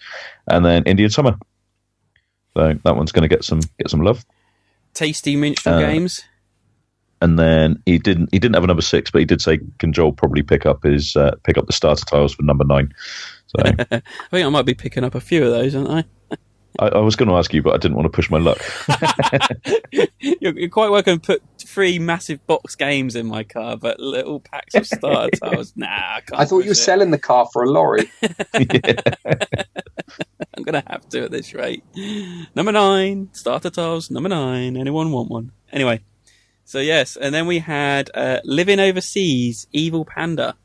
Speaker 2: And then Indian Summer. So that one's going to get some love.
Speaker 1: Tasty Minstrel Games.
Speaker 2: And then he didn't have a number 6, but he did say, "Can Joel probably pick up the starter tiles for number 9?" So
Speaker 1: I think I might be picking up a few of those, aren't I?
Speaker 2: I was going to ask you, but I didn't want to push my luck.
Speaker 1: You're quite welcome to put 3 massive box games in my car, but little packs of starter tiles. Nah, I can't.
Speaker 3: I thought you were selling the car for a lorry.
Speaker 1: I'm going to have to at this rate. Number 9, starter tiles, number 9. Anyone want one? Anyway, so yes, and then we had Living Overseas, Evil Panda.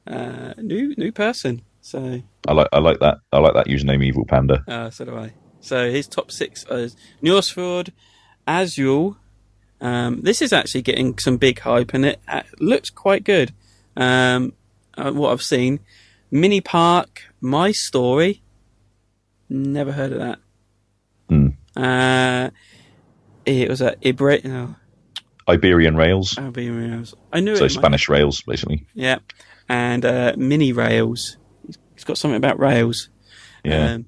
Speaker 1: New person. So
Speaker 2: I like that. I like that username, Evil Panda.
Speaker 1: So do I. So his top 6 is Newsford, Azul. This is actually getting some big hype, and it looks quite good. What I've seen, Mini Park, My Story. Never heard of that. It was at
Speaker 2: Iberian Rails.
Speaker 1: Iberian Rails. I knew
Speaker 2: so
Speaker 1: it.
Speaker 2: So Spanish Rails, basically.
Speaker 1: Yeah, and Mini Rails. It's got something about rails.
Speaker 2: Yeah.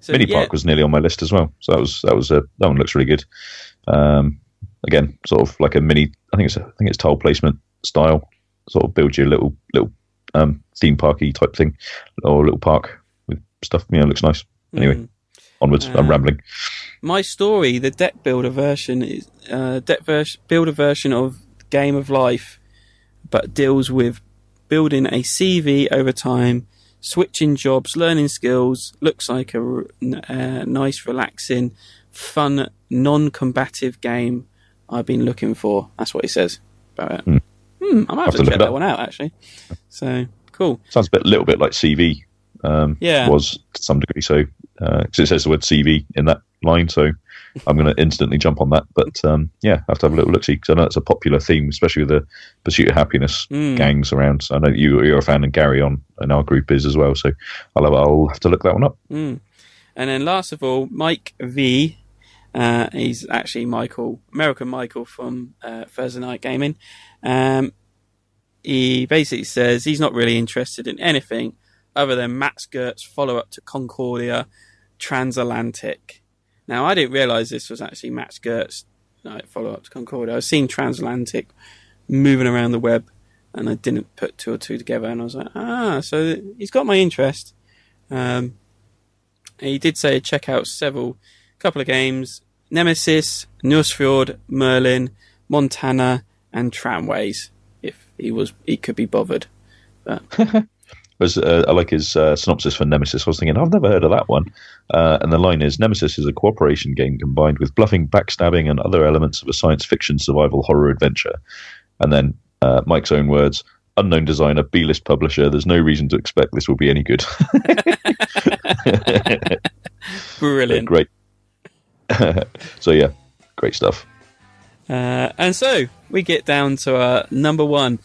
Speaker 2: Mini Park was nearly on my list as well. So that one looks really good. Again, sort of like a mini. I think it's tile placement style. Sort of build your little theme parky type thing, or a little park with stuff. It looks nice. Anyway, onwards. I'm rambling.
Speaker 1: My Story, the deck builder version is builder version of Game of Life, but deals with building a CV over time, switching jobs, learning skills. Looks like a nice, relaxing, fun, non-combative game I've been looking for. That's what he says about it. I might have to check that one out, actually. So, cool.
Speaker 2: Sounds a little bit like CV was to some degree. So, because it says the word CV in that line, so I'm going to instantly jump on that. But I have to have a little look-see, because I know it's a popular theme, especially with the Pursuit of Happiness gangs around. So I know you're a fan, and Gary in our group is as well. So I'll have to look that one up.
Speaker 1: And then last of all, Mike V. He's actually American Michael from Thursday Night Gaming. He basically says he's not really interested in anything other than Matt Skirt's follow-up to Concordia, Transatlantic. Now, I didn't realise this was actually Matt Skirt's follow-up to Concordia. I've seen Transatlantic moving around the web, and I didn't put 2 or 2 together, and I was like, so he's got my interest. He did say check out couple of games: Nemesis, Nusfjord, Merlin, Montana, and Tramways, if he could be bothered. But
Speaker 2: I like his synopsis for Nemesis. I was thinking, I've never heard of that one. And the line is, Nemesis is a cooperation game combined with bluffing, backstabbing, and other elements of a science fiction survival horror adventure. And then Mike's own words, unknown designer, B-list publisher, there's no reason to expect this will be any good.
Speaker 1: Brilliant.
Speaker 2: Great. So yeah, great stuff.
Speaker 1: And so we get down to our number 1.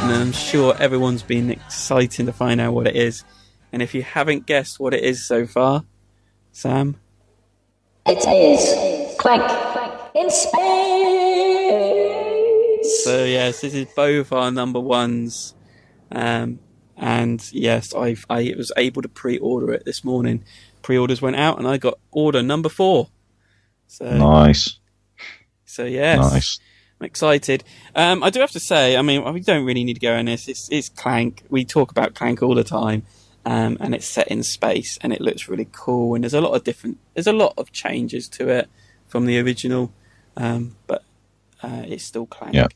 Speaker 1: And I'm sure everyone's been excited to find out what it is. And if you haven't guessed what it is so far, Sam?
Speaker 8: It is Clank in Space.
Speaker 1: So yes, this is both our number 1s. And yes, I was able to pre-order it this morning. Pre-orders went out, and I got order number 4. So
Speaker 2: nice.
Speaker 1: So yes,
Speaker 2: nice.
Speaker 1: I'm excited. I do have to say, I mean, we don't really need to go in this. It's Clank. We talk about Clank all the time, and it's set in space, and it looks really cool. And there's a lot of changes to it from the original. But it's still Clank.
Speaker 2: Yeah.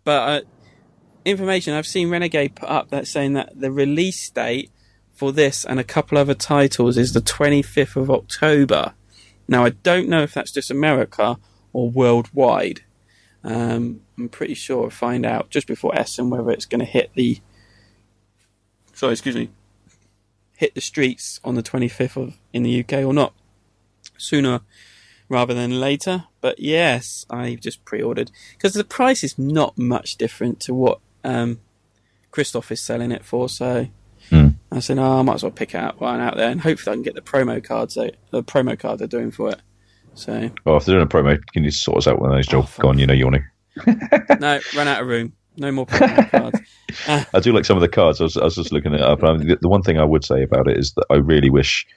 Speaker 1: But information I've seen Renegade put up that's saying that the release date for this and a couple other titles is the 25th of October. Now, I don't know if that's just America or worldwide. I'm pretty sure I'll find out just before Essen whether it's going to hit the streets on the 25th in the UK or not. Sooner rather than later. But yes, I just pre-ordered. Because the price is not much different to what Christoph is selling it for. So I said, I might as well pick out one out there. And hopefully I can get the promo cards they're doing for it. So,
Speaker 2: well, if they're doing a promo, can you sort us out one of those, Joel? Go on, you want to.
Speaker 1: No, run out of room. No more promo cards.
Speaker 2: I do like some of the cards. I was just looking it up. The one thing I would say about it is that I really wish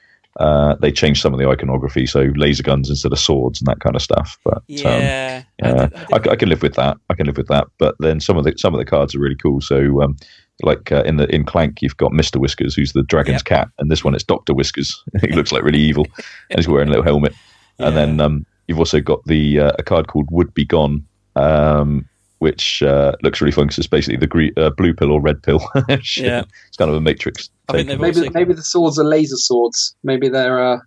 Speaker 2: they changed some of the iconography, so laser guns instead of swords and that kind of stuff. But I can live with that. But then some of the cards are really cool. So in Clank, you've got Mr. Whiskers, who's the dragon's cat, and this one it's Dr. Whiskers. He looks like really evil, and he's wearing a little helmet. And then you've also got a card called Would Be Gone, which looks really fun because it's basically the blue pill or red pill. It's kind of a matrix.
Speaker 3: Maybe the swords are laser swords. Maybe they're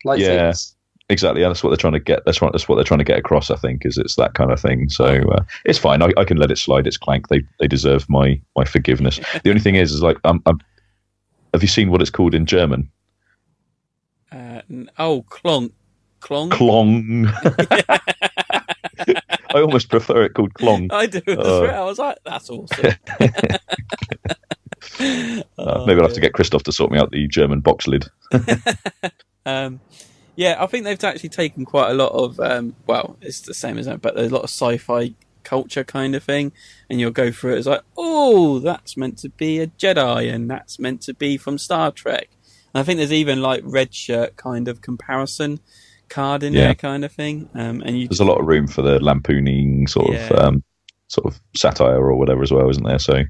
Speaker 3: lightsabers.
Speaker 2: Yeah, exactly. And that's what they're trying to get. That's what they're trying to get across. I think it's that kind of thing. So it's fine. I can let it slide. It's Clank. They deserve my forgiveness. The only thing is like, have you seen what it's called in German?
Speaker 1: Klong.
Speaker 2: Klong. I almost prefer it called Klong.
Speaker 1: I do as well. I was like, that's awesome.
Speaker 2: Maybe I'll have to get Christoph to sort me out the German box lid.
Speaker 1: I think they've actually taken quite a lot of, it's the same as that, but there's a lot of sci-fi culture kind of thing, and you'll go through it as like, oh, that's meant to be a Jedi, and that's meant to be from Star Trek. And I think there's even like red shirt kind of comparison card in there kind of thing. And there's
Speaker 2: a lot of room for the lampooning sort of satire or whatever as well, isn't there? So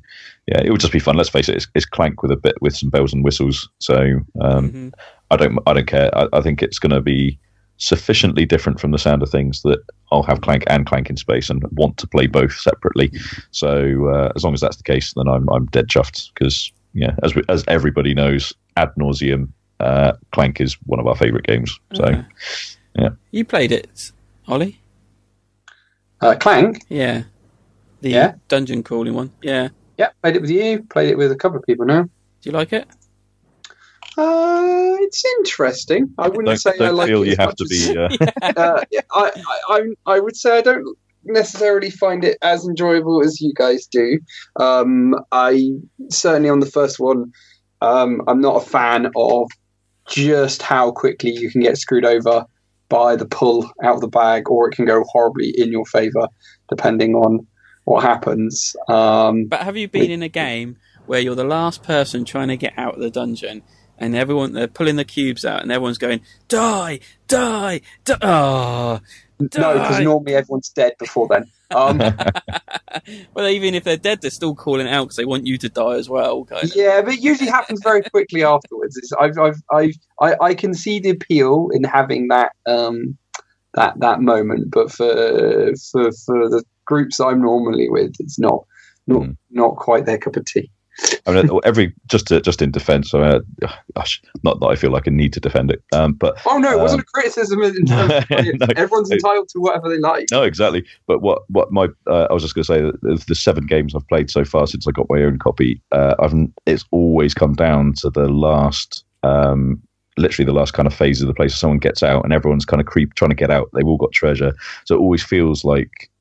Speaker 2: it would just be fun. Let's face it, it's Clank with some bells and whistles. So I don't care. I think it's going to be sufficiently different from the sound of things that I'll have Clank and Clank in Space and want to play both separately. So as long as that's the case, then I'm dead chuffed because as everybody knows ad nauseum, Clank is one of our favourite games. So
Speaker 1: you played it, Ollie?
Speaker 3: Clank?
Speaker 1: Yeah. The dungeon crawling one. Yeah.
Speaker 3: Yeah, played it with you. Played it with a couple of people now.
Speaker 1: Do you like it?
Speaker 3: It's interesting. I wouldn't say I like it.
Speaker 2: You have to be.
Speaker 3: I would say I don't necessarily find it as enjoyable as you guys do. I certainly on the first one, I'm not a fan of just how quickly you can get screwed over by the pull out of the bag, or it can go horribly in your favour depending on what happens.
Speaker 1: But have you been in a game where you're the last person trying to get out of the dungeon and they're pulling the cubes out and everyone's going, die, die, die, die.
Speaker 3: No, because normally everyone's dead before then.
Speaker 1: Well, even if they're dead, they're still calling out because they want you to die as well. Kind of.
Speaker 3: Yeah, but it usually happens very quickly afterwards. I can see the appeal in having that moment, but for the groups I'm normally with, it's not quite their cup of tea.
Speaker 2: I mean, just in defence, not that I feel like I need to defend it, but
Speaker 3: it wasn't a criticism. In terms of everyone's entitled to whatever they like.
Speaker 2: No, exactly. But what my I was just going to say that of the 7 games I've played so far since I got my own copy, it's always come down to the last, literally the last kind of phase of the place. Someone gets out and everyone's kind of trying to get out. They've all got treasure, so it always feels like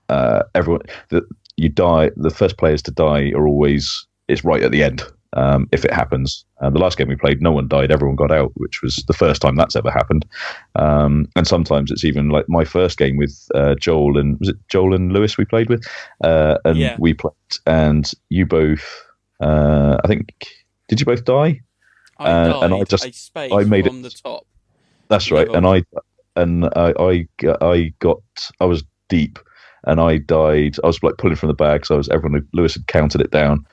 Speaker 2: everyone that. You die. The first players to die it's right at the end if it happens. The last game we played, no one died, everyone got out, which was the first time that's ever happened. And sometimes it's even like my first game with Joel and Lewis we played with, we played, and you both. I think did you both die?
Speaker 1: I died.
Speaker 2: And I made
Speaker 1: from
Speaker 2: it
Speaker 1: the top.
Speaker 2: That's right, and I was deep. And I died. I was like pulling from the bag, so Lewis had counted it down.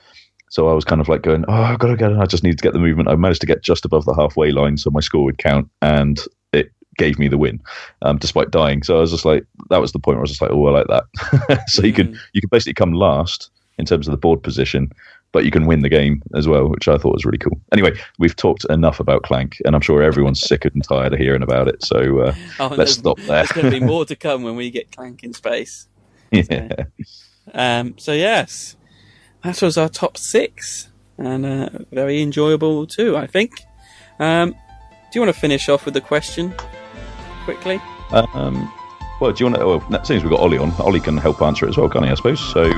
Speaker 2: So I was kind of like going, I've got to get it. I just need to get the movement. I managed to get just above the halfway line, so my score would count, and it gave me the win, despite dying. So I was just like, was the point where I was just like, oh, I like that. So you can basically come last in terms of the board position, but you can win the game as well, which I thought was really cool. Anyway, we've talked enough about Clank, and I'm sure everyone's sick and tired of hearing about it. So let's stop there.
Speaker 1: There's going to be more to come when we get Clank in space.
Speaker 2: Yeah.
Speaker 1: So yes, that was our top 6, and very enjoyable too, I think. Do you want to finish off with the question quickly?
Speaker 2: Well, do you want to? Well, that seems we've got Ollie on. Ollie can help answer it as well, can't he? I suppose. So.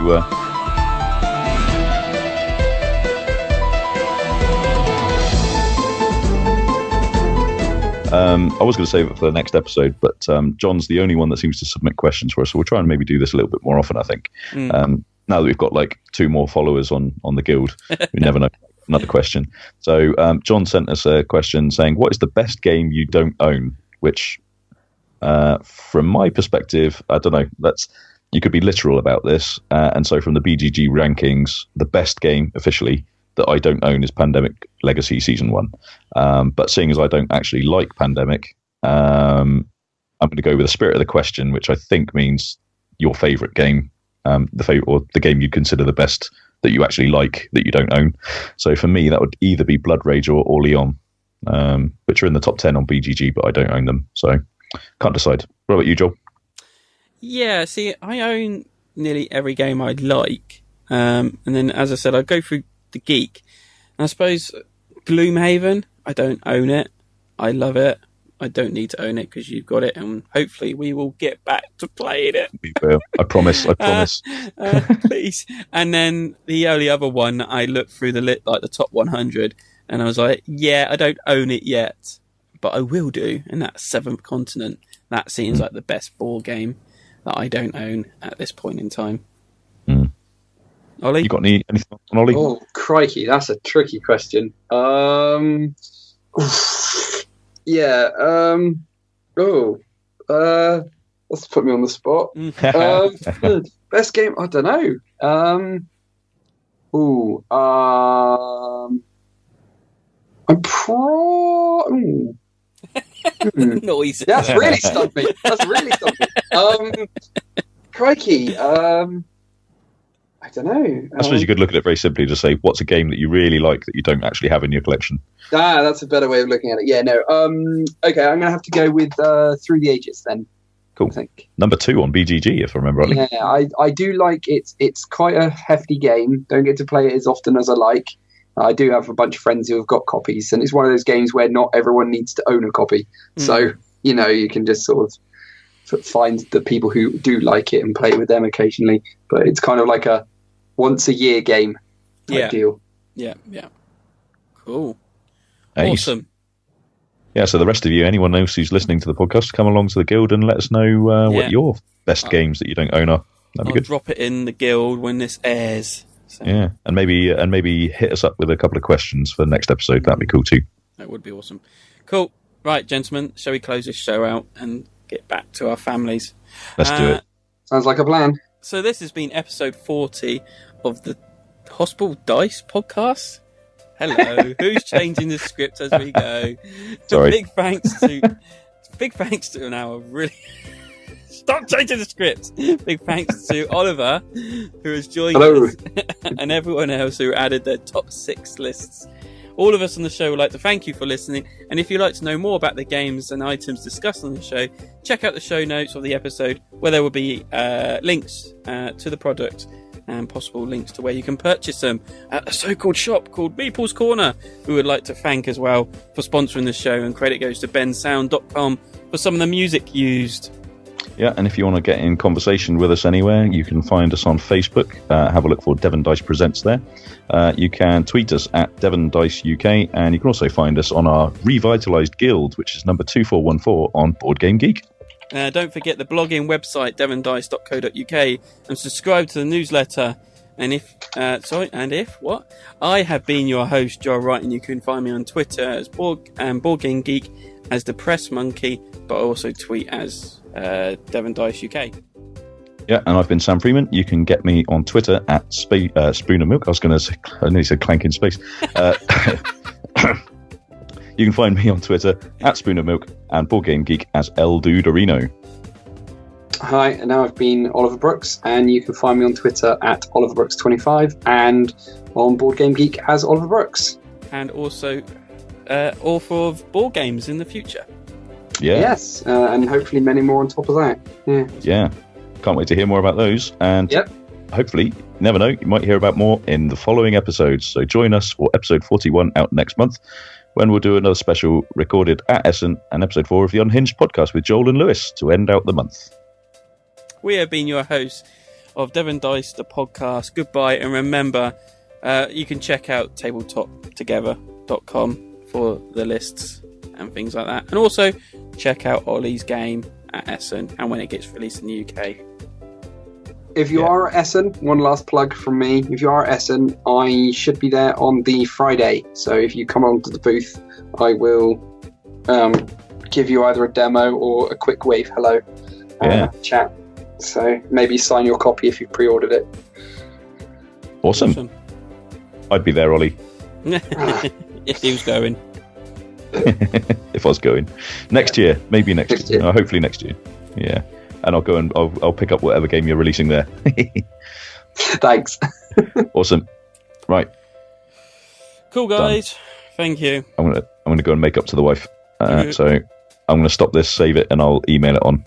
Speaker 2: I was going to save it for the next episode, but John's the only one that seems to submit questions for us, so we'll try and maybe do this a little bit more often, I think. Now that we've got like 2 more followers on the guild, we never know. Another question. So John sent us a question saying, what is the best game you don't own? Which, from my perspective, I don't know, you could be literal about this. And so from the BGG rankings, the best game officially that I don't own is Pandemic Legacy Season 1. But seeing as I don't actually like Pandemic, I'm going to go with the spirit of the question, which I think means your favourite game, the game you'd consider the best that you actually like that you don't own. So for me, that would either be Blood Rage or Leon, which are in the top 10 on BGG, but I don't own them. So can't decide. What about you, Joel?
Speaker 1: Yeah, see, I own nearly every game I like. And then, as I said, I go through the geek. And I suppose Gloomhaven, I don't own it. I love it. I don't need to own it because you've got it, and hopefully we will get back to playing it.
Speaker 2: We will. I promise.
Speaker 1: Please. And then the only other one, I looked through the top 100, and I was like, yeah, I don't own it yet, but I will do, and that's Seventh Continent. That seems like the best board game that I don't own at this point in time. Ollie?
Speaker 2: You got anything on Ollie?
Speaker 3: Oh, crikey, that's a tricky question. Yeah. Let's put me on the spot. Best game? I don't know. I'm
Speaker 1: Noise.
Speaker 3: That's really stumped me. Crikey. I don't know.
Speaker 2: I suppose you could look at it very simply to say, what's a game that you really like that you don't actually have in your collection?
Speaker 3: That's a better way of looking at it. Yeah, no. Okay, I'm going to have to go with Through the Ages then.
Speaker 2: Cool.
Speaker 3: I think.
Speaker 2: Number 2 on BGG, if I remember rightly.
Speaker 3: Yeah, I do like it. It's quite a hefty game. Don't get to play it as often as I like. I do have a bunch of friends who have got copies, and it's one of those games where not everyone needs to own a copy. So, you can just sort of find the people who do like it and play with them occasionally. But it's kind of like a once-a-year game type deal.
Speaker 1: Yeah. Cool.
Speaker 2: Nice.
Speaker 1: Awesome.
Speaker 2: Yeah, so the rest of you, anyone else who's listening to the podcast, come along to the guild and let us know what your best games that you don't own are. That'd be good.
Speaker 1: Drop it in the guild when this airs. So.
Speaker 2: Yeah, and maybe hit us up with a couple of questions for the next episode. That'd be cool too.
Speaker 1: That would be awesome. Cool. Right, gentlemen, shall we close this show out and get back to our families?
Speaker 2: Let's do it.
Speaker 3: Sounds like a plan.
Speaker 1: So this has been episode 40 of the Hospital Dice podcast. Hello. Who's changing the script as we go?
Speaker 2: Sorry.
Speaker 1: Big thanks to now really stop changing the script. Big thanks to Oliver, who has joined us, and everyone else who added their top 6 lists. All of us on the show would like to thank you for listening, and if you'd like to know more about the games and items discussed on the show, check out the show notes of the episode, where there will be links to the product and possible links to where you can purchase them at a so-called shop called Meeple's Corner. We would like to thank as well for sponsoring the show, and credit goes to bensound.com for some of the music used.
Speaker 2: Yeah, and if you want to get in conversation with us anywhere, you can find us on Facebook. Have a look for Devon Dice Presents there. You can tweet us at Devon Dice UK, and you can also find us on our revitalised guild, which is number 2414 on Board Game Geek.
Speaker 1: Don't forget the blogging website, devondice.co.uk, and subscribe to the newsletter. I have been your host, Joel Wright, and you can find me on Twitter as Board Game Geek, as the Press Monkey, but I also tweet as Devon Dice UK.
Speaker 2: Yeah, and I've been Sam Freeman. You can get me on Twitter at Spoon of Milk. I nearly said Clank in Space. You can find me on Twitter at Spoon of Milk and Board Game Geek as El Duderino.
Speaker 3: Hi, and now I've been Oliver Brooks, and you can find me on Twitter at OliverBrooks25 and on Board Game Geek as Oliver Brooks.
Speaker 1: And also author of board games in the future.
Speaker 2: Yeah.
Speaker 3: Yes, and hopefully many more on top of that.
Speaker 2: Yeah. Can't wait to hear more about those. And hopefully, never know, you might hear about more in the following episodes. So join us for episode 41 out next month, when we'll do another special recorded at Essen and episode 4 of the Unhinged podcast with Joel and Lewis to end out the month.
Speaker 1: We have been your hosts of Devon Dice, the podcast. Goodbye, and remember, you can check out tabletoptogether.com for the lists and things like that. And also check out Ollie's game at Essen and when it gets released in the UK.
Speaker 3: If you are at Essen, one last plug from me. If you are at Essen, I should be there on the Friday. So if you come onto the booth, I will give you either a demo or a quick wave hello chat. So maybe sign your copy if you've pre-ordered it.
Speaker 2: Awesome. I'd be there, Ollie.
Speaker 1: If he was going.
Speaker 2: If I was going. Next year. Maybe next year. Hopefully next year. Yeah. And I'll go and I'll pick up whatever game you're releasing there.
Speaker 3: Thanks.
Speaker 2: Awesome. Right.
Speaker 1: Cool, guys. Done. Thank you.
Speaker 2: I'm gonna go and make up to the wife. So I'm gonna stop this, save it, and I'll email it on.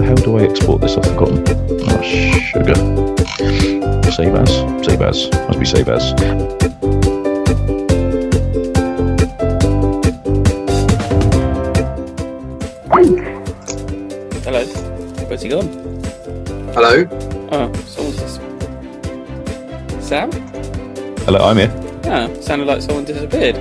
Speaker 2: How do I export this? I've forgotten. Oh, sugar. Save as. Must be save as.
Speaker 1: Hello. Where's he gone?
Speaker 3: Hello.
Speaker 1: Oh, someone's just... Sam?
Speaker 2: Hello, I'm here.
Speaker 1: Ah, sounded like someone disappeared.